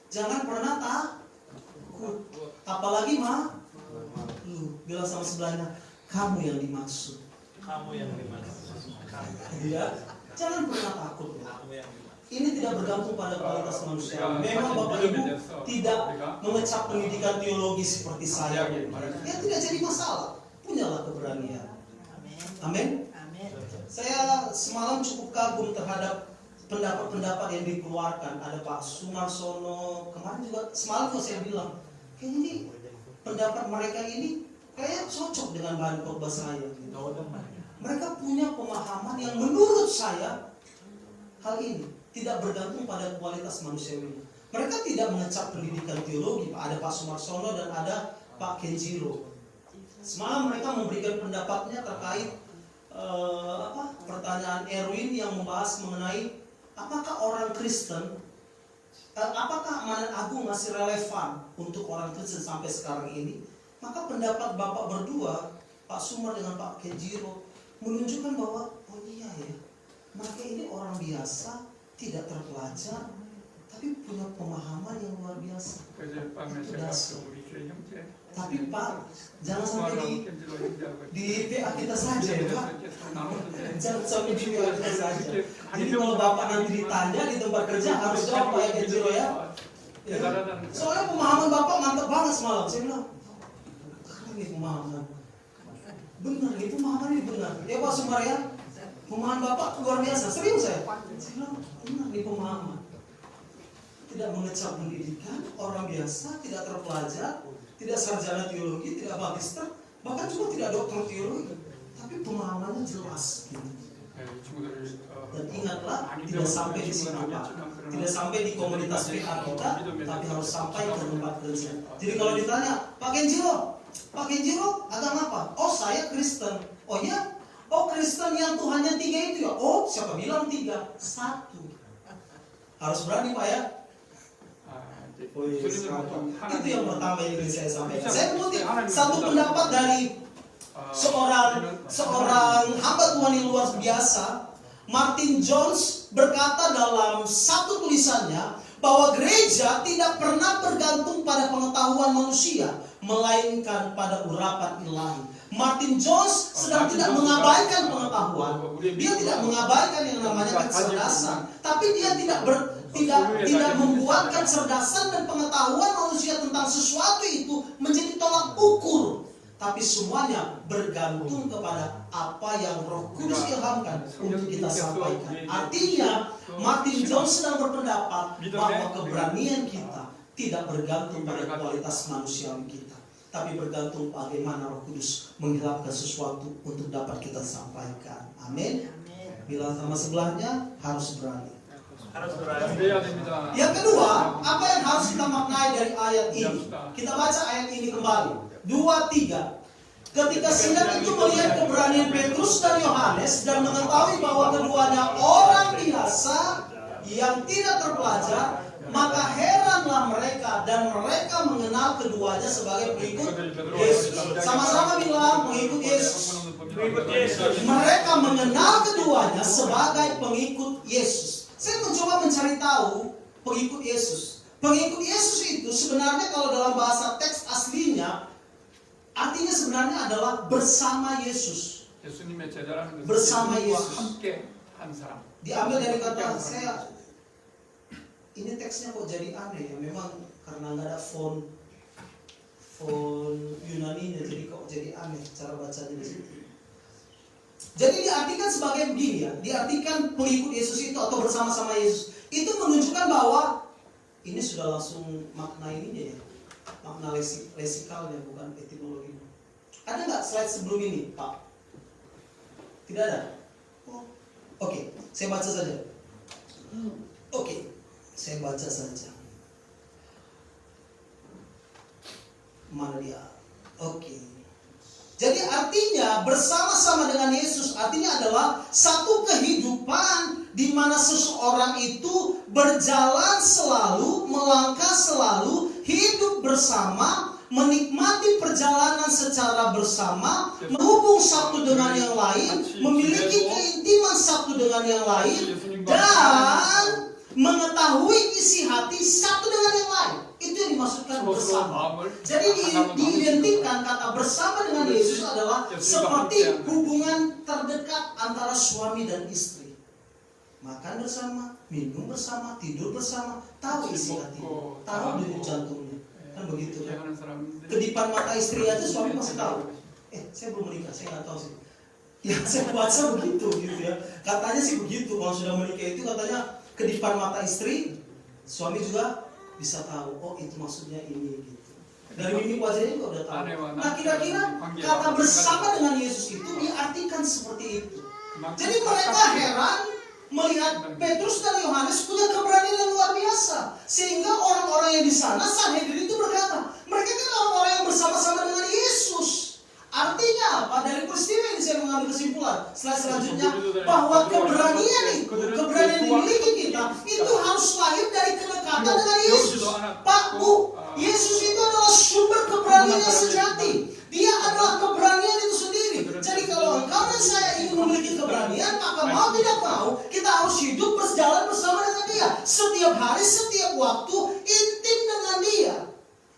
Jangan pernah takut. Apalagi bilang sama sebelahnya, kamu yang dimaksud. Kamu yang dimaksud. Ya, jangan pernah takut. Kamu yang dimaksud. Ini tidak bergantung pada kualitas manusia. Memang Bapak Ibu tidak mengecap pendidikan teologi seperti saya. Ya tidak jadi masalah. Punyalah keberanian. Amin. Saya semalam cukup kagum terhadap pendapat-pendapat yang dikeluarkan. Ada Pak Sumarsono, kemarin juga semalam kok saya bilang, kayaknya ini pendapat mereka ini kayak cocok dengan bahan khotbah saya. Mereka punya pemahaman yang menurut saya hal ini tidak bergantung pada kualitas manusiawi. Mereka tidak mengecap pendidikan teologi. Ada Pak Sumarsono dan ada Pak Kenjiro. Semalam mereka memberikan pendapatnya terkait pertanyaan Erwin yang membahas mengenai apakah orang Kristen, apakah amanat agung masih relevan untuk orang Kristen sampai sekarang ini? Maka pendapat Bapak berdua, Pak Sumar dengan Pak Kenjiro, menunjukkan bahwa oh iya ya, mereka ini orang biasa, tidak terpelajar, tapi punya pemahaman yang luar biasa. Itu dasar. Tapi Pak, jangan sampai di PA kita saja ya Pak. Jangan sampai di PA kita saja. Jadi kalau Bapak nanti ditanya di tempat kerja harus jawab Pak ya Kenjiro ya. Soalnya pemahaman Bapak mantap banget semalam. Saya bilang, keren nih pemahaman. Benar, ini pemahaman ini benar. Ya Pak Sumar ya, pemahaman Bapak luar biasa. Serius saya. Saya bilang, benar nih pemahaman. Tidak mengecap pendidikan, orang biasa, tidak terpelajar, tidak sarjana teologi, tidak magister, bahkan juga tidak doktor teologi, tapi pemahamannya jelas. Dan ingatlah, tidak sampai di situ Pak, tidak sampai di komunitas PA kita, tapi harus sampai ke tempat kerja. Jadi kalau ditanya, Pak Kenjiro agama apa? Oh saya Kristen. Oh ya? Oh Kristen yang Tuhannya 3 itu ya? Oh siapa bilang 3? 1. Harus berani Pak ya. Itu yang pertama yang ingin saya sampaikan. Saya mengutip satu pendapat dari seorang hamba Tuhan yang luar biasa, Martin Jones, berkata dalam satu tulisannya bahwa gereja tidak pernah bergantung pada pengetahuan manusia, melainkan pada urapan ilahi. Martin Jones sedang tidak mengabaikan pengetahuan, dia tidak mengabaikan yang namanya kecerdasan, tapi dia tidak membuat kecerdasan dan pengetahuan manusia tentang sesuatu itu menjadi tolak ukur, tapi semuanya bergantung kepada apa yang Roh Kudus ilhamkan untuk kita sampaikan. Artinya Martin Jones sedang berpendapat bahwa keberanian kita tidak bergantung pada kualitas manusiawi kita, tapi bergantung bagaimana Roh Kudus mengilhamkan sesuatu untuk dapat kita sampaikan. Amin. Bilang sama sebelahnya, harus berani. Yang kedua, apa yang harus kita maknai dari ayat ini? Kita baca ayat ini kembali. 2-3. Ketika sidang itu melihat keberanian Petrus dan Yohanes dan mengetahui bahwa keduanya orang biasa yang tidak terpelajar, maka heranlah mereka dan mereka mengenal keduanya sebagai pengikut Yesus. Sama-sama bilang pengikut Yesus. Mereka mengenal keduanya sebagai pengikut Yesus. Saya mencoba mencari tahu pengikut Yesus. Pengikut Yesus itu sebenarnya kalau dalam bahasa teks aslinya artinya sebenarnya adalah bersama Yesus. Bersama Yesus. Diambil dari kata saya. Ini teksnya kok jadi aneh ya. Memang karena nggak ada font Yunani-nya, jadi kok jadi aneh cara bacanya di situ. Jadi diartikan sebagai begini ya, diartikan pengikut Yesus itu atau bersama-sama Yesus itu menunjukkan bahwa ini sudah langsung makna ininya ya, makna lesikalnya bukan etimologi. Ada nggak slide sebelum ini Pak? Tidak ada? Oh, Oke, saya baca saja. Saya baca saja. Mana dia? Jadi artinya bersama-sama dengan Yesus artinya adalah satu kehidupan di mana seseorang itu berjalan selalu, melangkah selalu, hidup bersama, menikmati perjalanan secara bersama, menghubung satu dengan yang lain, memiliki keintiman satu dengan yang lain, dan mengetahui isi hati satu dengan yang lain. Itu yang dimaksudkan bersama. Jadi diidentikan kata bersama dengan Yesus adalah seperti hubungan terdekat antara suami dan istri. Makan bersama, minum bersama, tidur bersama, tahu isi hati, tahu denyut jantungnya. Kan begitu kan? Kedipan mata istri aja suami pasti tahu. Saya belum menikah, saya nggak tahu sih. Ya saya baca begitu gitu ya. Katanya sih begitu, kalau sudah menikah itu katanya kedipan mata istri, suami juga bisa tahu, oh itu maksudnya ini gitu. Dari mimik wajahnya juga udah tahu. Nah kira-kira kata bersama dengan Yesus itu diartikan seperti itu. Jadi mereka heran melihat Petrus dan Yohanes punya keberanian yang luar biasa. Sehingga orang-orang yang di sana, Sanhedrin itu berkata, mereka kan orang-orang yang bersama-sama dengan Yesus. Artinya apa? Dari peristiwa ini saya mengambil kesimpulan selanjutnya bahwa keberanian itu, keberanian dimiliki kita itu harus lahir dari kedekatan dengan Yesus. Pak, Bu, Yesus itu adalah sumber keberanian yang sejati. Dia adalah keberanian itu sendiri. Jadi kalau engkau dan saya ingin memiliki keberanian, maka mau tidak mau kita harus hidup berjalan bersama dengan Dia. Setiap hari, setiap waktu intim dengan Dia.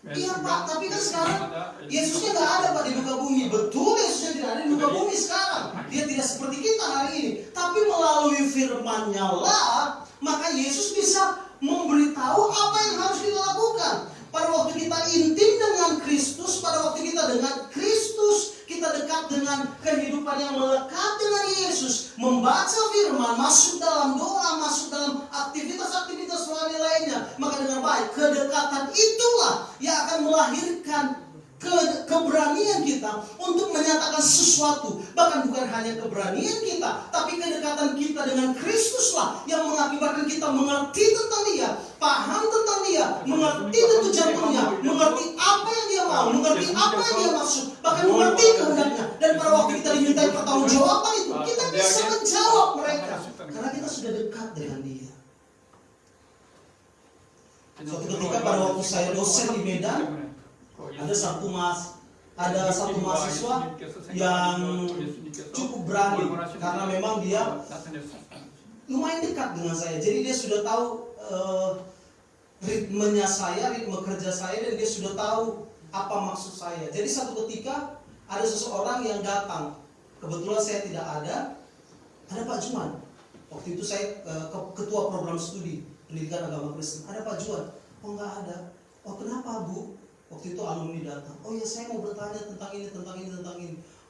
Iya Pak, tapi kan sekarang Yesusnya nggak ada Pak di muka bumi. Betul, Yesusnya tidak ada di muka bumi sekarang. Dia tidak seperti kita hari ini. Tapi melalui firman-Nya lah, maka Yesus bisa memberitahu apa yang harus kita lakukan. Pada waktu kita intim dengan Kristus, pada waktu kita dengan Kristus, kita dekat dengan kehidupan yang melekat dengan Yesus, membaca firman, masuk dalam doa, masuk dalam aktivitas-aktivitas rohani lainnya, maka dengan baik kedekatan itulah yang akan melahirkan keberanian kita untuk menyatakan sesuatu. Bahkan bukan hanya keberanian kita, tapi kedekatan kita dengan Kristuslah yang mengakibatkan kita mengerti tentang Dia, paham tentang Dia, mengerti tentu jantungnya, mengerti apa yang Dia mau, mengerti apa yang Dia maksud, bahkan mengerti kehendaknya. Dan pada waktu kita dimintai pertanggungjawaban itu, kita bisa menjawab mereka karena kita sudah dekat dengan Dia. Suatu ketika pada waktu saya dosen di Medan, ada satu mahasiswa yang cukup berani karena memang dia lumayan dekat dengan saya. Jadi dia sudah tahu ritmenya saya, ritme kerja saya, dan dia sudah tahu apa maksud saya. Jadi satu ketika ada seseorang yang datang. Kebetulan saya tidak ada Pak Juan. Waktu itu saya ketua program studi pendidikan agama Kristen. Ada Pak Juan? Oh enggak ada. Oh kenapa Bu? Waktu itu alumni datang. Oh iya saya mau bertanya tentang ini.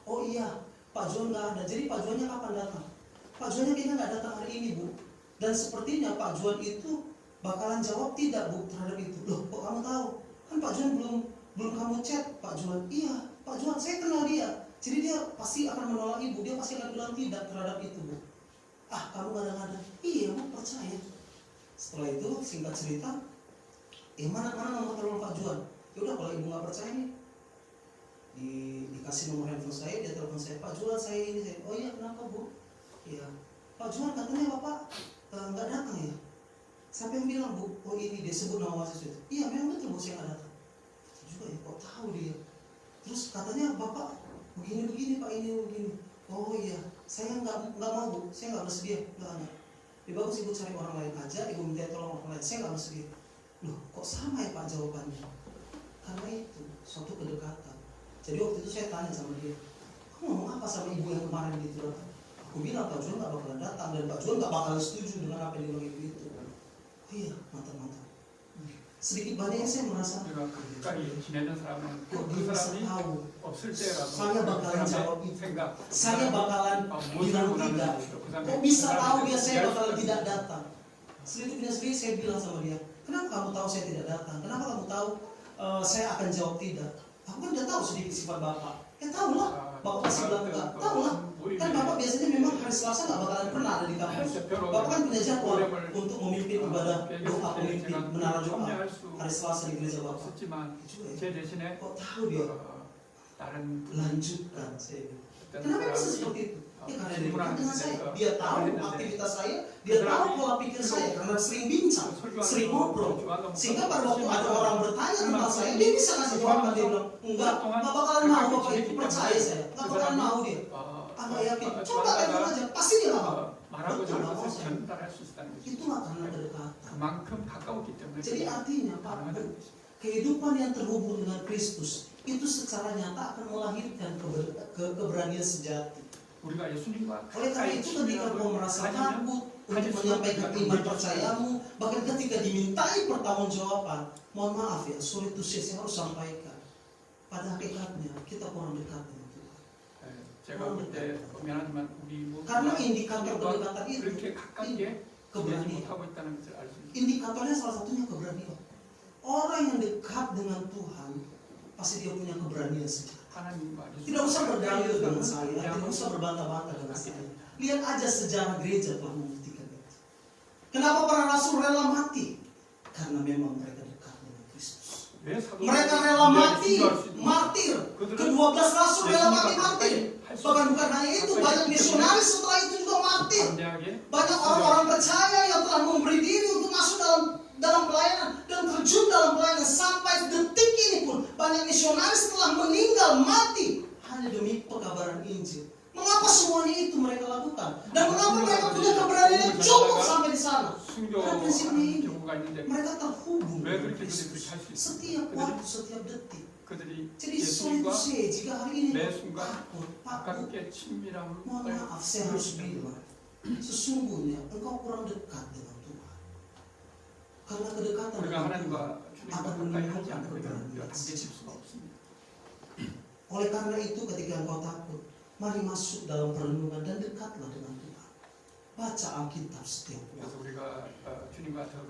Oh iya Pak Juan nggak ada. Jadi Pak Juannya kapan datang? Pak Juannya kayaknya nggak datang hari ini Bu. Dan sepertinya Pak Juan itu bakalan jawab tidak Bu terhadap itu. Loh kok kamu tahu? Kan Pak Juan belum kamu chat Pak Juan. Iya Pak Juan saya kenal dia. Jadi dia pasti akan menolak Ibu. Dia pasti akan bilang tidak terhadap itu Bu. Ah kamu ngada-ngada. Iya Bu percaya. Setelah itu singkat cerita, mana nomor telepon Pak Juan? Yaudah kalau Ibu nggak percaya nih, dikasih nomor handphone saya, dia telepon saya, Pak Juan saya ini. Oh iya kenapa Bu? Iya Pak Juan katanya Bapak nggak datang ya. Siapa yang bilang Bu? Oh ini dia sebut nama mahasiswa itu. Iya memang betul Bu saya nggak datang. Betul juga ya, kok tahu dia. Terus katanya Bapak begini Pak ini begini. Oh iya saya nggak mau Bu, saya nggak bersedia, nggak ada. Lebih bagus Ibu cari orang lain aja, Ibu minta tolong orang lain, saya nggak bersedia. Loh kok sama ya Pak jawabannya? Karena itu suatu kedekatan. Jadi waktu itu saya tanya sama dia, kamu ngomong apa sama Ibu yang kemarin itu datang? Aku bilang Pak Juan nggak bakalan datang dan Pak Juan nggak bakalan setuju dengan apa yang dibilang Ibu itu. Oh iya mantap. Sedikit banyak saya merasa kok dia bisa tahu. Saya bakalan jawab itu. Saya bakalan bilang tidak. Kok bisa tahu dia saya bakalan tidak datang? Sedikit saya bilang sama dia, kenapa kamu tahu saya tidak datang? Kenapa kamu tahu saya akan jawab tidak? Aku kan udah tahu sedikit sifat Bapak. Ya tahu lah, Bapak pasti bilang enggak. Tahu lah, kan Bapak biasanya memang hari Selasa nggak bakalan pernah ada di kampus. Bapak kan punya jadwal untuk memimpin ibadah doa pemimpin menara doa hari Selasa di gereja Bapak. Kok tahu dia? Lanjutkan saya. Kenapa bisa seperti itu? Ya karena dia dekat dengan saya. Dia tahu aktivitas saya, dia tahu pola pikir saya karena sering bincang, sering ngobrol. Sehingga pada waktu ada orang bertanya tentang saya, dia bisa kasih jawaban. Dia bilang, enggak bakalan mau Bapak itu percaya saya, enggak bakalan mau dia. Enggak yakin, coba telepon aja, pasti dia nggak mau. Betul nggak mau saya. Itu nggak karena kedekatan. Jadi artinya Pak, kehidupan yang terhubung dengan Kristus itu secara nyata akan melahirkan keberanian sejati. Oleh karena itu ketika kau merasa takut untuk menyampaikan iman percayamu, bahkan ketika dimintai pertanggungjawaban, mohon maaf ya, sulit to say, saya harus sampaikan. Pada hakikatnya kita kurang dekat dengan Tuhan. 제가 볼 때 미안하지만 우리 Karena indikator kedekatan itu 그렇게 가깝게 지내지 keberanian. 못하고 있다는 것을 알 수 있습니다. Indikatornya salah satunya keberanian. Orang yang dekat dengan Tuhan pasti dia punya keberanian sejati. 하나님과 Tidak usah berdalil dengan saya, tidak usah berbantah-bantah dengan saya. Lihat aja sejarah gereja telah membuktikan itu. Kenapa para rasul rela mati? Karena memang mereka dekat dengan Kristus. Mereka rela mati, martir. Ke-12 rasul rela mati martir. Bahkan bukan hanya itu, banyak misionaris setelah itu juga martir. Banyak orang-orang percaya yang telah memberi diri untuk masuk dalam pelayanan dan terjun dalam pelayanan sampai detik ini pun banyak misionaris telah meninggal mati hanya demi pekabaran Injil. Mengapa semuanya itu mereka lakukan? Dan mengapa mereka punya keberanian yang cukup sampai di sana? Karena prinsipnya ini, mereka terhubung dengan Kristus setiap waktu, setiap detik. Jadi sorry to say, jika hari ini takut, mohon maaf, saya harus bilang, sesungguhnya engkau kurang dekat dengan Tuhan. Karena kedekatan dengan Tuhan akan menimbulkan keberanian. Oleh karena itu ketika engkau takut, mari masuk dalam perenungan dan dekatlah dengan Tuhan. Baca Alkitab setiap waktu.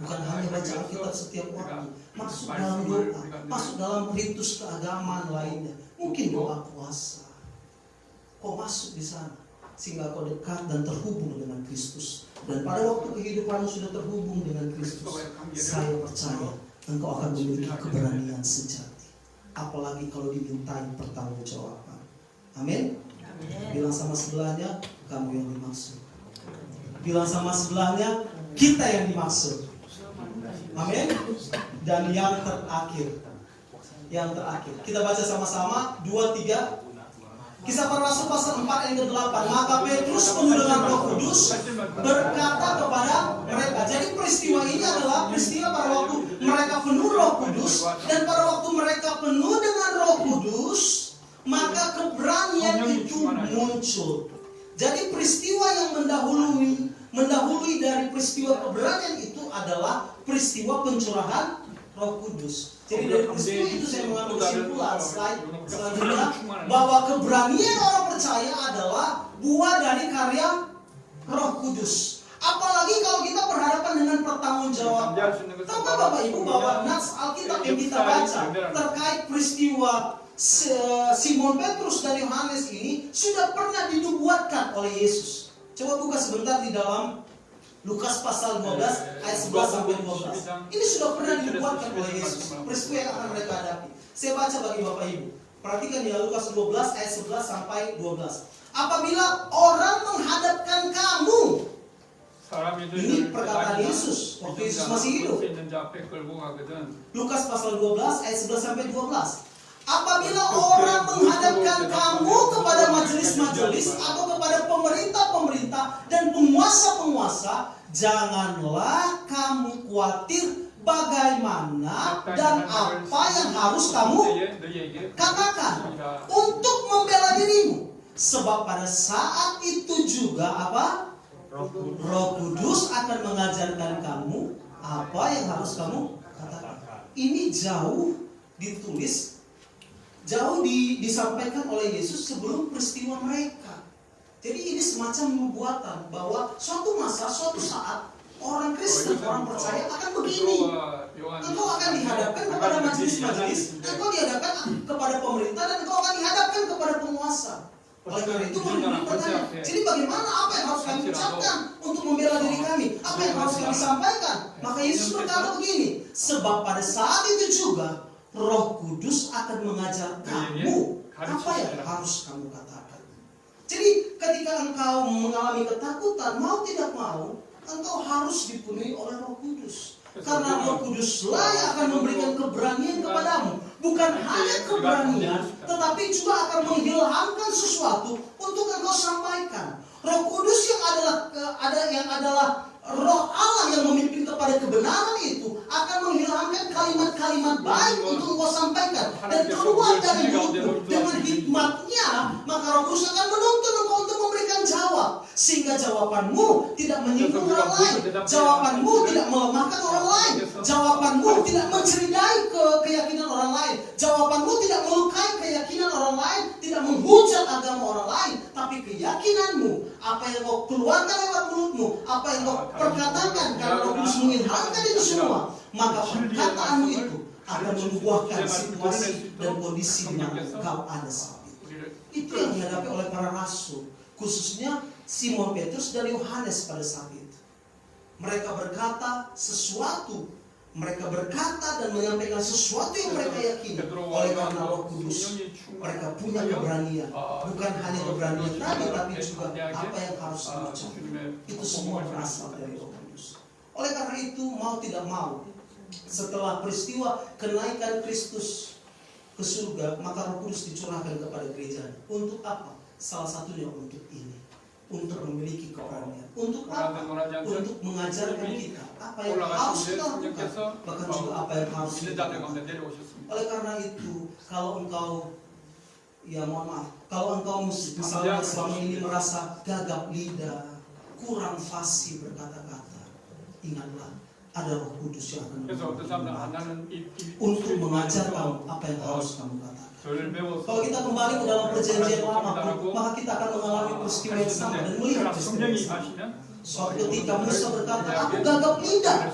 Bukan hanya baca Alkitab setiap waktu, masuk dalam doa, masuk dalam ritus keagamaan lainnya. Mungkin doa puasa. Kau masuk di sana sehingga kau dekat dan terhubung dengan Kristus. Dan pada waktu kehidupanmu sudah terhubung dengan Kristus, saya percaya engkau akan memiliki keberanian sejati. Apalagi kalau dimintai pertanggungjawaban. Amin. Bilang sama sebelahnya, kamu yang dimaksud. Bilang sama sebelahnya, kita yang dimaksud. Amin. Dan yang terakhir, kita baca sama-sama 2-3. Kisah Para Rasul pasal 4 ayat ke-8. Maka Petrus penuh dengan Roh Kudus berkata kepada mereka. Jadi peristiwa ini adalah peristiwa pada waktu mereka penuh Roh Kudus, dan pada waktu mereka penuh dengan Roh Kudus, maka keberanian itu muncul. Jadi peristiwa yang mendahului dari peristiwa keberanian itu adalah peristiwa pencurahan Roh Kudus. Jadi dari peristiwa itu saya mengambil kesimpulan selanjutnya bahwa keberanian orang percaya adalah buah dari karya Roh Kudus. Apalagi kalau kita berhadapan dengan pertanggungjawaban. Tahukah Bapak Ibu bahwa nats Alkitab yang kita baca terkait peristiwa Simon Petrus dan Yohanes ini sudah pernah dinubuatkan oleh Yesus. Coba buka sebentar di dalam Lukas pasal 12 ayat 11 sampai 12. Ini sudah pernah dinubuatkan oleh Yesus. Peristiwa yang akan mereka hadapi. Saya baca bagi Bapak Ibu. Perhatikan ya, Lukas 12 ayat 11 sampai 12. Apabila orang menghadapkan kamu, ini perkataan Yesus waktu Yesus masih hidup. Lukas pasal 12 ayat 11 sampai 12. Apabila orang menghadapkan kamu kepada majelis-majelis atau kepada pemerintah-pemerintah dan penguasa-penguasa, janganlah kamu khawatir bagaimana dan apa yang harus kamu katakan untuk membela dirimu. Sebab pada saat itu juga apa? Roh Kudus akan mengajarkan kamu apa yang harus kamu katakan. Ini jauh ditulis, jauh disampaikan oleh Yesus sebelum peristiwa mereka. Jadi ini semacam nubuatan bahwa suatu masa, suatu saat orang Kristen, orang percaya akan begini. Engkau akan dihadapkan kepada majelis-majelis, engkau dihadapkan kepada pemerintah, dan engkau akan dihadapkan kepada penguasa. Oleh karena itu kami bertanya, jadi bagaimana, apa yang harus kami ucapkan untuk membela diri kami? Apa yang harus kami sampaikan? Maka Yesus berkata begini, sebab pada saat itu juga Roh Kudus akan mengajar kamu apa yang harus kamu katakan. Jadi ketika engkau mengalami ketakutan, mau tidak mau, engkau harus dipenuhi oleh Roh Kudus. Karena Roh Kuduslah yang akan memberikan keberanian kepadamu. Bukan hanya keberanian, tetapi juga akan mengilhamkan sesuatu untuk engkau sampaikan. Roh Kudus yang adalah Roh Allah yang memimpin kepada kebenaran itu akan mengilhamkan kalimat-kalimat baik untuk engkau sampaikan. Dan keluar dari mulutmu dengan hikmatnya, maka Roh Kudus akan menuntun engkau untuk memberikan jawab. Sehingga jawabanmu tidak menyinggung orang lain, jawabanmu tidak melemahkan orang lain, jawabanmu tidak mencederai keyakinan orang lain, jawabanmu tidak melukai keyakinan orang lain, tidak menghujat agama orang lain, tapi keyakinanmu, apa yang kau keluarkan lewat mulutmu, apa yang kau perkatakan karena Roh Kudus mengilhamkan itu semua, maka perkataanmu itu akan membuahkan situasi dan kondisi di mana kau ada saat itu. Itu yang dihadapi oleh para rasul, khususnya Simon Petrus dan Yohanes pada saat itu. Mereka berkata sesuatu, mereka berkata dan menyampaikan sesuatu yang mereka yakini. Oleh karena Roh Kudus, mereka punya keberanian. Bukan hanya keberanian tadi, tapi juga apa yang harus diucapkan. Itu semua berasal dari Roh Kudus. Oleh karena itu, mau tidak mau, setelah peristiwa kenaikan Kristus ke surga, maka Roh Kudus dicurahkan kepada gereja. Untuk apa? Salah satunya untuk ini, untuk memiliki keberanian. Untuk apa? Untuk mengajarkan kita apa yang harus kita lakukan, bahkan juga apa yang harus kita lakukan. Oleh karena itu, kalau engkau, ya mohon maaf, kalau engkau misalnya selama ini merasa gagap lidah, kurang fasih berkata-kata, ingatlah, ada Roh Kudus yang akan untuk mengajarkan apa yang harus kamu katakan. Kalau kita kembali ke dalam perjanjian lama, maka kita akan mengalami peristiwa yang sama dan melihat peristiwa yang sama. Suatu ketika Musa berkata, aku gagap lidah.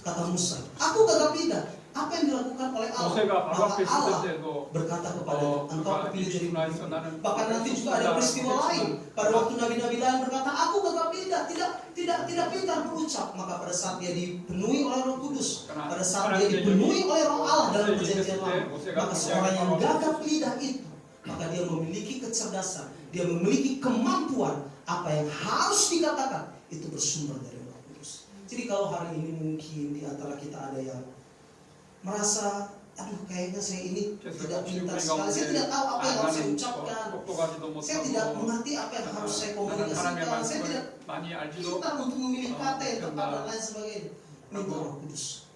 Kata Musa, aku gagap lidah. Apa yang dilakukan oleh Allah? Maka Allah berkata kepada engkau kepilih jadi pemimpin. Bahkan nanti juga ada peristiwa lain. Pada waktu nabi-nabi lain berkata, aku gagap lidah, tidak pintar berucap. Maka pada saat dia dipenuhi oleh Roh Kudus, pada saat dia dipenuhi oleh Roh Allah dalam perjanjian lama, maka seorang yang gagap lidah itu, maka dia memiliki kecerdasan, dia memiliki kemampuan. Apa yang harus dikatakan itu bersumber dari Roh Kudus. Jadi kalau hari ini mungkin di antara kita ada yang merasa, aduh kayaknya saya ini tidak pintar sekali, saya tidak tahu apa yang harus saya ucapkan, saya tidak mengerti apa yang harus saya komunikasikan, saya tidak pintar untuk memilih kata yang tepat dan lain sebagainya. Minta Roh Kudus.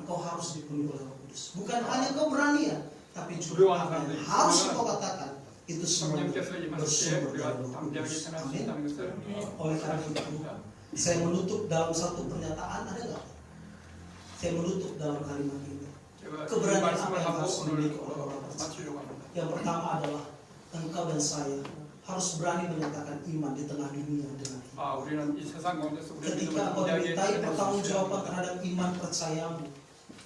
Engkau harus dipenuhi oleh Roh Kudus. Bukan hanya keberanian, tapi juga apa yang harus engkau katakan. Itu semua bersumber dari Roh Kudus. Amin. Oleh karena itu, saya menutup dalam satu pernyataan, ada nggak? Saya menutup dalam kalimat ini. Keberanian apa yang harus dimiliki oleh orang percaya? Yang pertama adalah engkau dan saya harus berani menyatakan iman di tengah dunia dengan iman. Ketika engkau dimintai pertanggungjawaban terhadap iman percayamu,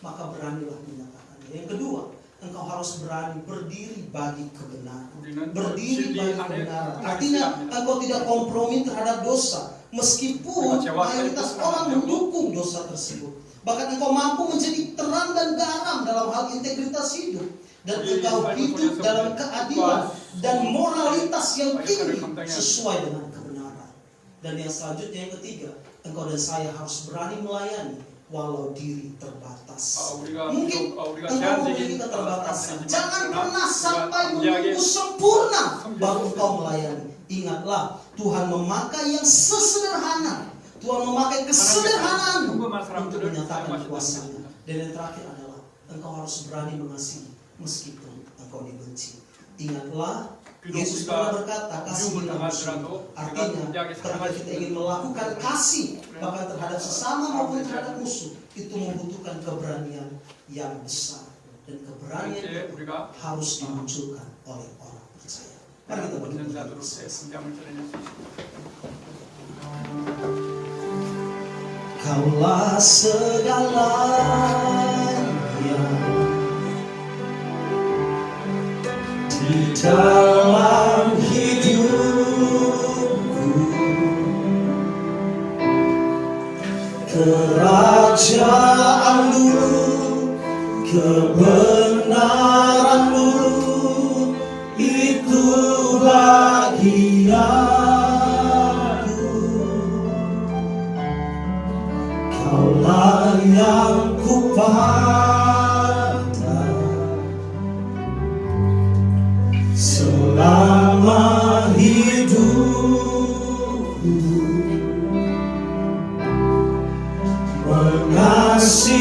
maka beranilah menyatakannya. Yang kedua, engkau harus berani berdiri bagi kebenaran. Berdiri bagi kebenaran. Artinya engkau tidak kompromi terhadap dosa, meskipun mayoritas orang mendukung dosa tersebut. Bahkan engkau mampu menjadi terang dan garam dalam hal integritas hidup. Dan engkau hidup dalam keadilan dan moralitas yang tinggi sesuai dengan kebenaran. Dan yang selanjutnya, yang ketiga, engkau dan saya harus berani melayani walau diri terbatas. Mungkin engkau memiliki keterbatasan. Jangan pernah sampai menunggu sempurna baru engkau melayani. Ingatlah, Tuhan memakai yang sesederhana. Tuhan memakai kesederhanaan untuk menyatakan kuasa-Nya. Dan yang terakhir adalah engkau harus berani mengasihi meskipun engkau dibenci. Ingatlah, Yesus pernah berkata, kasihlah musuh. Artinya, ketika kita ingin melakukan kasih, bahkan terhadap sesama maupun terhadap musuh, itu membutuhkan keberanian yang besar. Dan keberanian itu harus dimunculkan oleh orang percaya. Mari kita berdua. Kaulah segalanya di dalam hidupku, kerajaanmu, kebenaranmu, itu bagian. Kaulah yang kupandang selama hidupku, mengasihimu,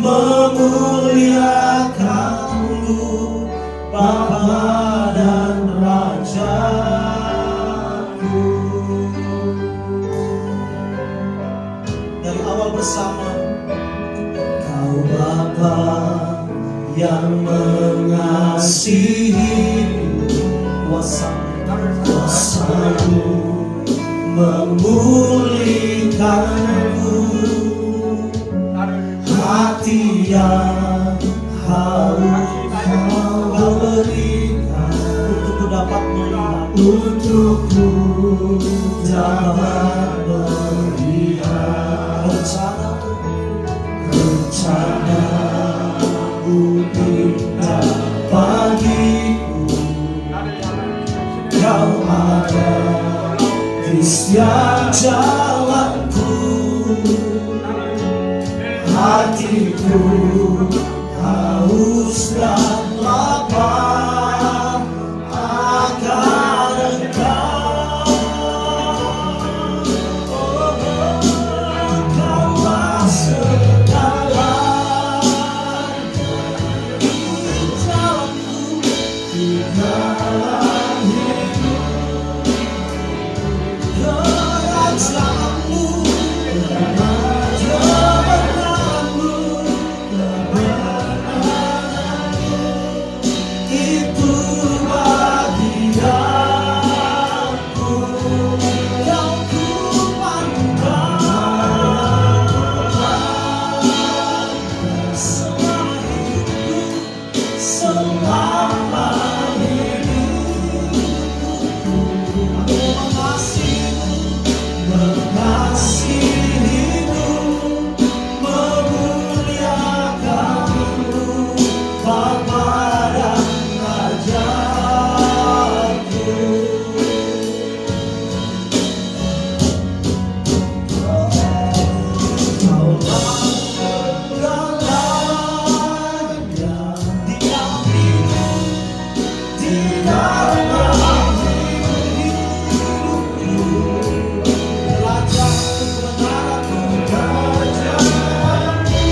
memuliakanmu, Bapa dan Raja. bersama. Kau Bapa yang mengasihi, kuasa-Mu memulihkanku, hati yang haus Kau berikan untuk ku dapat melihat, untuk ku dapat melihat rencana-Mu indah bagiku. Kau ada di setiap jalanku, hatiku haus dan lapar akan Engkau. Kaulah segalanya di dalamku, di dalam hidup. Kerajaanmu, kebenaran-Mu, itu bagianku. Kau ku pandang selama hidupku, selama hidupku. Aku mengasihimu, memuliakanmu, Bapa dan Rajaku. Kaulah segalanya di dalam hidup, di dalam hidupku. Raja kebenaranmu,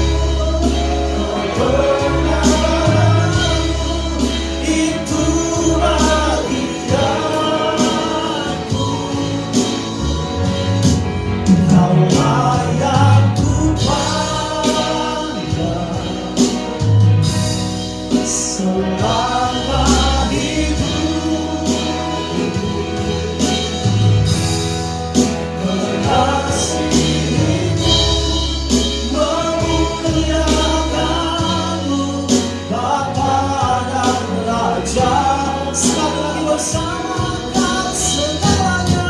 itu bagianku. Kaulah yang ku pandang selama hidupku. Mengasihimu, memuliakanmu, Bapa dan Raja. Sekali lagi bersamakan segalanya.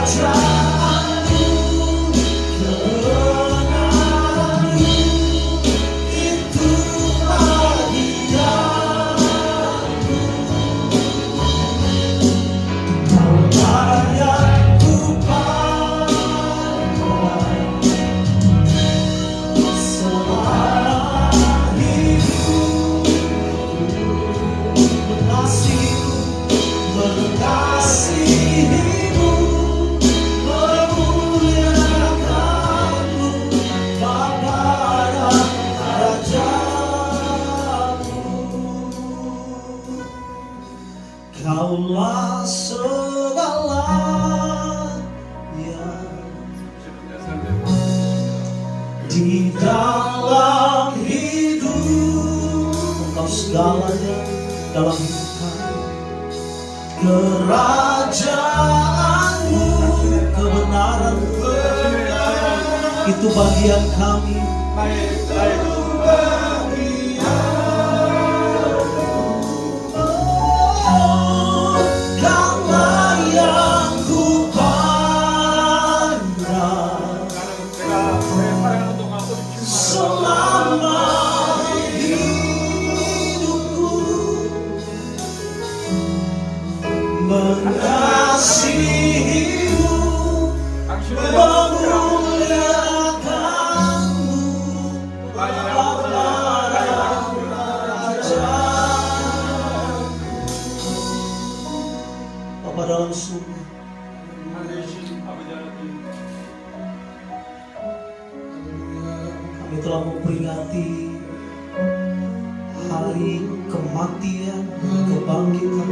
Kerajaanmu, kebenaran-Mu, itu bagianku. Kaulah yang ku pandang selama hidupku. Mengasihimu, memuliakanmu, Bapa dan Rajaku. Kaulah segalanya di dalam hidup. Engkau segalanya dalam hidup kami. Kerajaanmu, kebenaran-Mu, itu bagian kami. Kaulah yang ku pandang selama hidupku. Mengasihimu, memuliakanmu, Bapa dan Raja. Bapa dalam surga, Kami telah memperingati hari kematian, kebangkitan,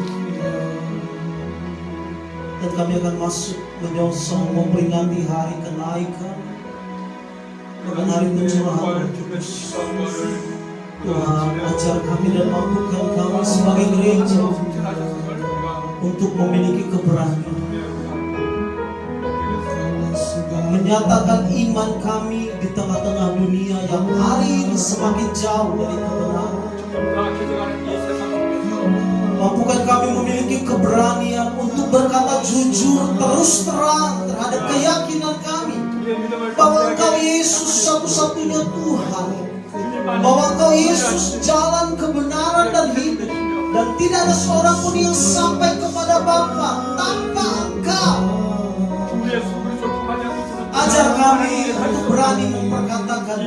dan kami akan masuk menyongsong memperingati hari kenaikan dengan hari pencurahan Tuhan. Ajar kami dan mampukan kami sebagai gereja untuk memiliki keberanian, menyatakan iman kami di tengah-tengah dunia yang hari ini semakin jauh dari kebenaran. Mampukan kami memiliki keberanian untuk berkata jujur terus terang terhadap keyakinan kami bahwa Engkau Yesus satu-satunya Tuhan, bahwa Engkau Yesus jalan kebenaran dan hidup, dan tidak ada seorang pun yang sampai kepada Bapa tanpa Engkau. Ajar kami untuk berani memperkatakan,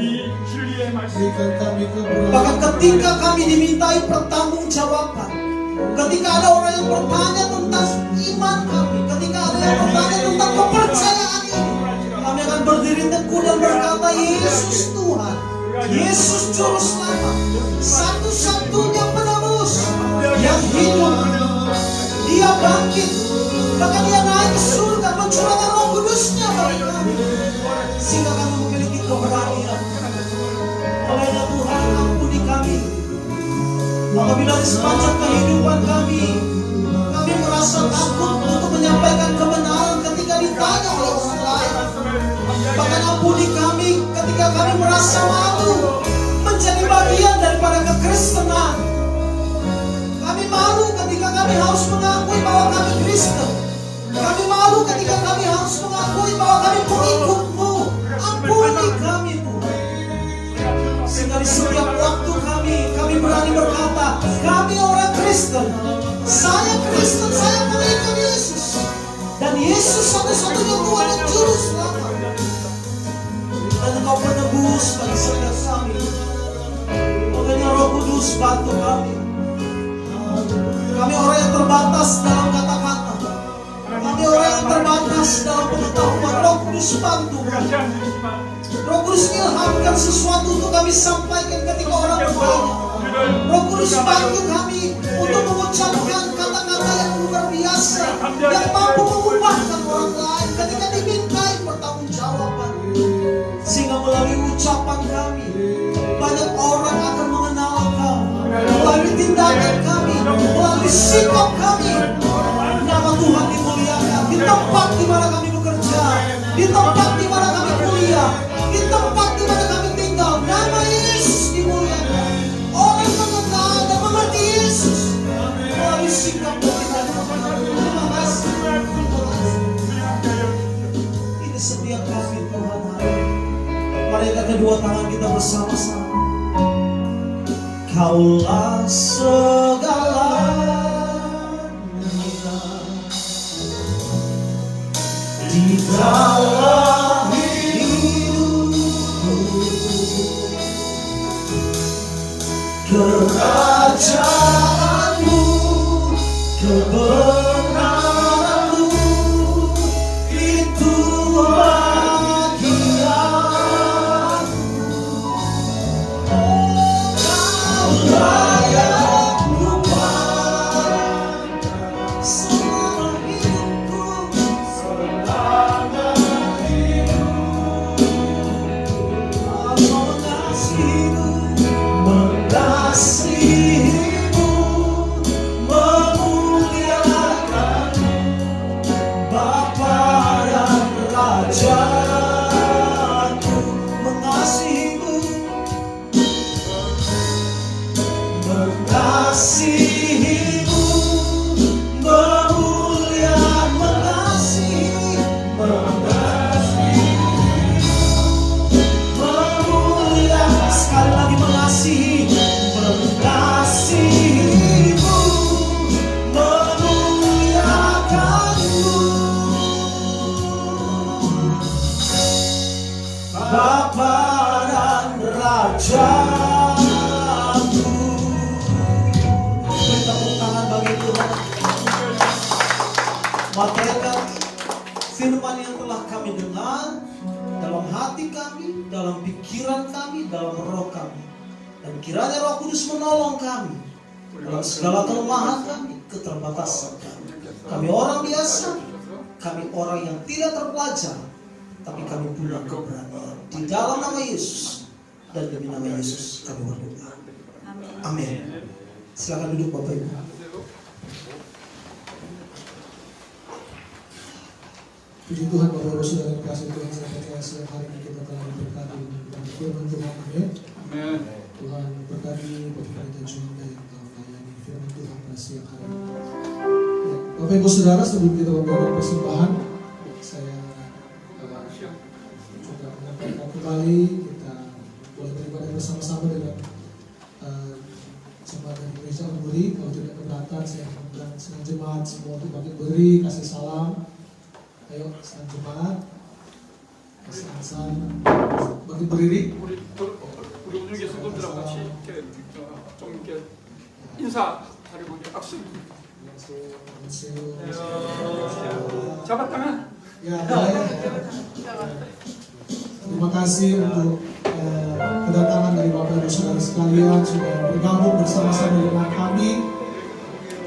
bahkan ketika kami dimintai pertanggungjawaban, ketika ada orang yang bertanya tentang iman kami, ketika ada yang bertanya tentang kepercayaan ini, kami akan berdiri teguh dan berkata, Yesus Tuhan, Yesus Juru Selamat, satu-satunya penebus yang hidup. Dia bangkit, bahkan Dia naik ke surga, mencurahkan Roh Kudus-Nya bagi kami, sehingga kami memiliki keberanian. Olehnya Tuhan, ampuni kami apabila di sepanjang kehidupan kami merasa takut untuk menyampaikan kebenaran ketika ditanya oleh orang lain. Bahkan ampuni kami ketika kami merasa malu menjadi bagian daripada kekristenan. Kami malu ketika kami harus mengakui bahwa kami Kristen. Kami malu ketika kami harus mengakui bahwa kami pengikut-Mu. Ampuni kami, Tuhan. Sehingga di setiap waktu kami berani berkata, kami orang Kristen. Saya Kristen, saya pengikut Yesus. Dan Yesus satu-satunya Tuhan dan Juru Selamat. Dan Engkau penebus bagi setiap kami. Olehnya Roh Kudus bantu kami. Kami orang yang terbatas dalam kata-kata. Kami orang yang terbatas dalam pengetahuan. Roh Kudus bantu kami. Roh Kudus ilhamkan sesuatu untuk kami sampaikan ketika orang bertanya. Roh Kudus bantu kami untuk mengucapkan kata-kata yang luar biasa, yang mampu mengubahkan orang lain ketika dimintai pertanggungjawaban. Sehingga melalui ucapan kami, banyak orang akan mengenal Engkau. Melalui tindakan kami, melalui sikap kami, nama Tuhan dimuliakan. Di tempat di mana kami bekerja, di tempat di mana kami kuliah, di tempat di mana kami tinggal, nama Yesus dimuliakan. Orang mengenal dan mengerti Yesus melalui sikap dan tindakan kami. Terima kasih. Ini setiap kami Tuhan hari. Mari kita kedua tangan kita bersama-sama. Kaulah segalanya di dalam hidupku, kerajaanmu, kebenaranmu, itu bagianku. Kau layak lupakan semua hidupku, selama hidupku. Aku mengasihimu, memuliakanmu, Bapa dan Rajaku. Mengasihimu, mengasihimu, mengasihi, memulia, sekali lagi mengasihi, mengasihimu, memuliakanmu, Bapa dan Rajaku. Beri tepuk tangan bagi Tuhan. Materikan firman yang telah kami dengar dalam hati kami, dalam pikiran kami, dalam roh kami. Dan kiranya Roh Kudus menolong kami dalam segala kelemahan kami, keterbatasan kami. Kami orang biasa, kami orang yang tidak terpelajar, tapi kami punya keberanian. Di dalam nama Yesus dan demi nama Yesus kami berdoa. Amin. Silakan duduk Bapak Ibu. Puji Tuhan Bapak Ibu Saudara kasih Tuhan, saya percaya siang hari ini kita telah diberkati dengan firman Tuhan. Amin. Amin. Tuhan berkati bagi kita juga yang telah melayani firman Tuhan pada siang hari ini. Ya, Bapak Ibu Saudara, sebelum kita memberikan persembahan, saya juga menyampaikan kembali kita boleh beribadah bersama-sama dengan jemaat dari gereja Umuri. Kalau tidak keberatan, saya akan senang jemaat semua untuk bagi beri, kasih salam. Ayo, senang jemaat, kasih salam, bagi berdiri. 우리 분위기 성도들하고 같이 이렇게 좀 이렇게 인사하려고 이렇게 악수. 잡았다가. Ya, baik. Terima kasih untuk kedatangan dari Bapak Ibu Saudara sekalian sudah bergabung bersama-sama dengan kami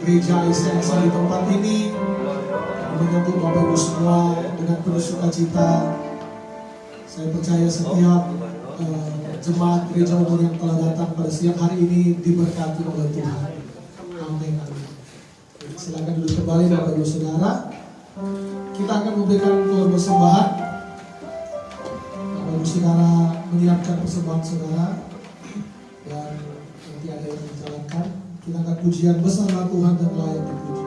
Gereja Esensa di tempat ini. Menyambut Bapak Ibu semua dengan penuh sukacita. Saya percaya setiap jemaat gereja umur yang telah datang pada siang hari ini diberkati oleh Tuhan. Amin. Silakan duduk kembali Bapak Ibu Saudara. Kita akan memberikan persembahan. Bapak Ibu Saudara menyiapkan persembahan saudara dan nanti ada yang dijalankan. Kita akan pujian bersama Tuhan dan layak dipuji.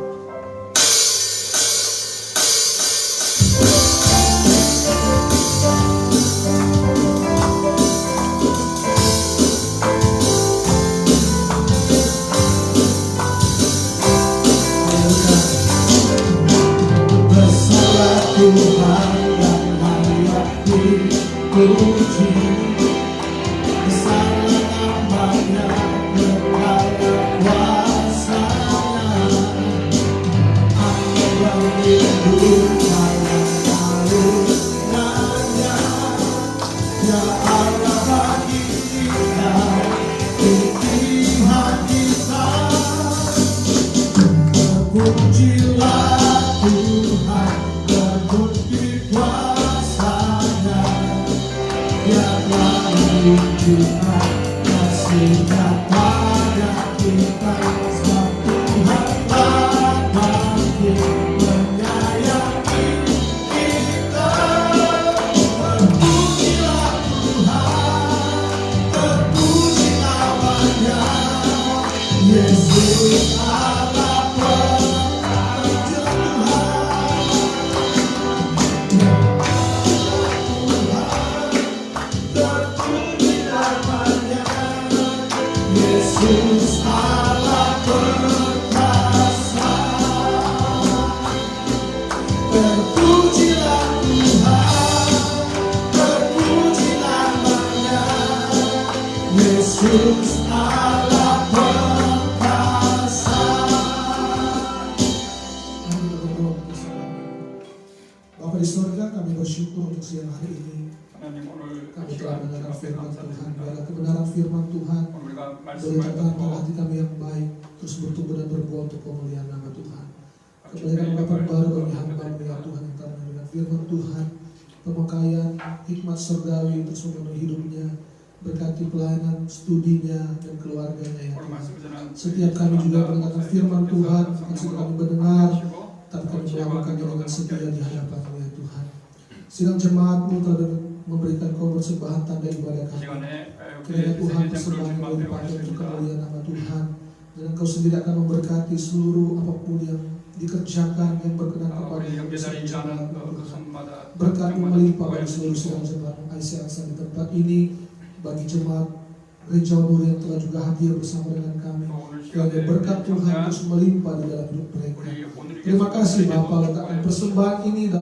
Tuhan yang layak dipuji, besar namanya, berkala kuasa-Nya. Aku yang hidup dalam naungan-Nya, ya Allah bagi kita, pilihan kita. Terpujilah Tuhan, terbukti kuasa-Nya, yang telah menunjukkan kasih-Nya pada kita. Sebab Tuhan tak bangkit menyayangi kita. Terpujilah Tuhan, terpuji namanya, Yesus Allah. Yesus Allah perkasa, terpujilah Tuhan, terpuji namanya, Yesus Allah perkasa. Bapa di surga, kami bersyukur untuk siang hari ini. Kami telah mendengar firman Tuhan. Biarlah kebenaran firman Tuhan boleh datang ke hati kami yang baik, terus bertumbuh dan berbuah untuk kemuliaan nama Tuhan. Kebaikan Bapa baru bagi hamba-Mu ya Tuhan yang telah mendengar firman Tuhan, pemakaian hikmat surgawi terus memenuhi hidupnya, berkati pelayanan studinya dan keluarganya ya Tuhan. Setiap kami juga mendengarkan firman Tuhan, sudah kami mendengar, tapi kami melakukannya dengan setia di hadapan-Mu ya Tuhan. Sidang jemaat-Mu telah memberikan Kau persembahan tanda ibadah kami. Kiranya Tuhan persembahan yang dipakai untuk kemuliaan nama Tuhan, dan Engkau sendiri akan memberkati seluruh apapun yang dikerjakan yang berkenan kepada Tuhan. Berkat-Mu melimpah bagi seluruh sidang jemaat ICANSA di tempat ini, bagi jemaat Gereja Nur yang telah juga hadir bersama dengan kami. Kiranya berkat Tuhan terus melimpah di dalam hidup mereka. Terima kasih Bapa, letakkan persembahan ini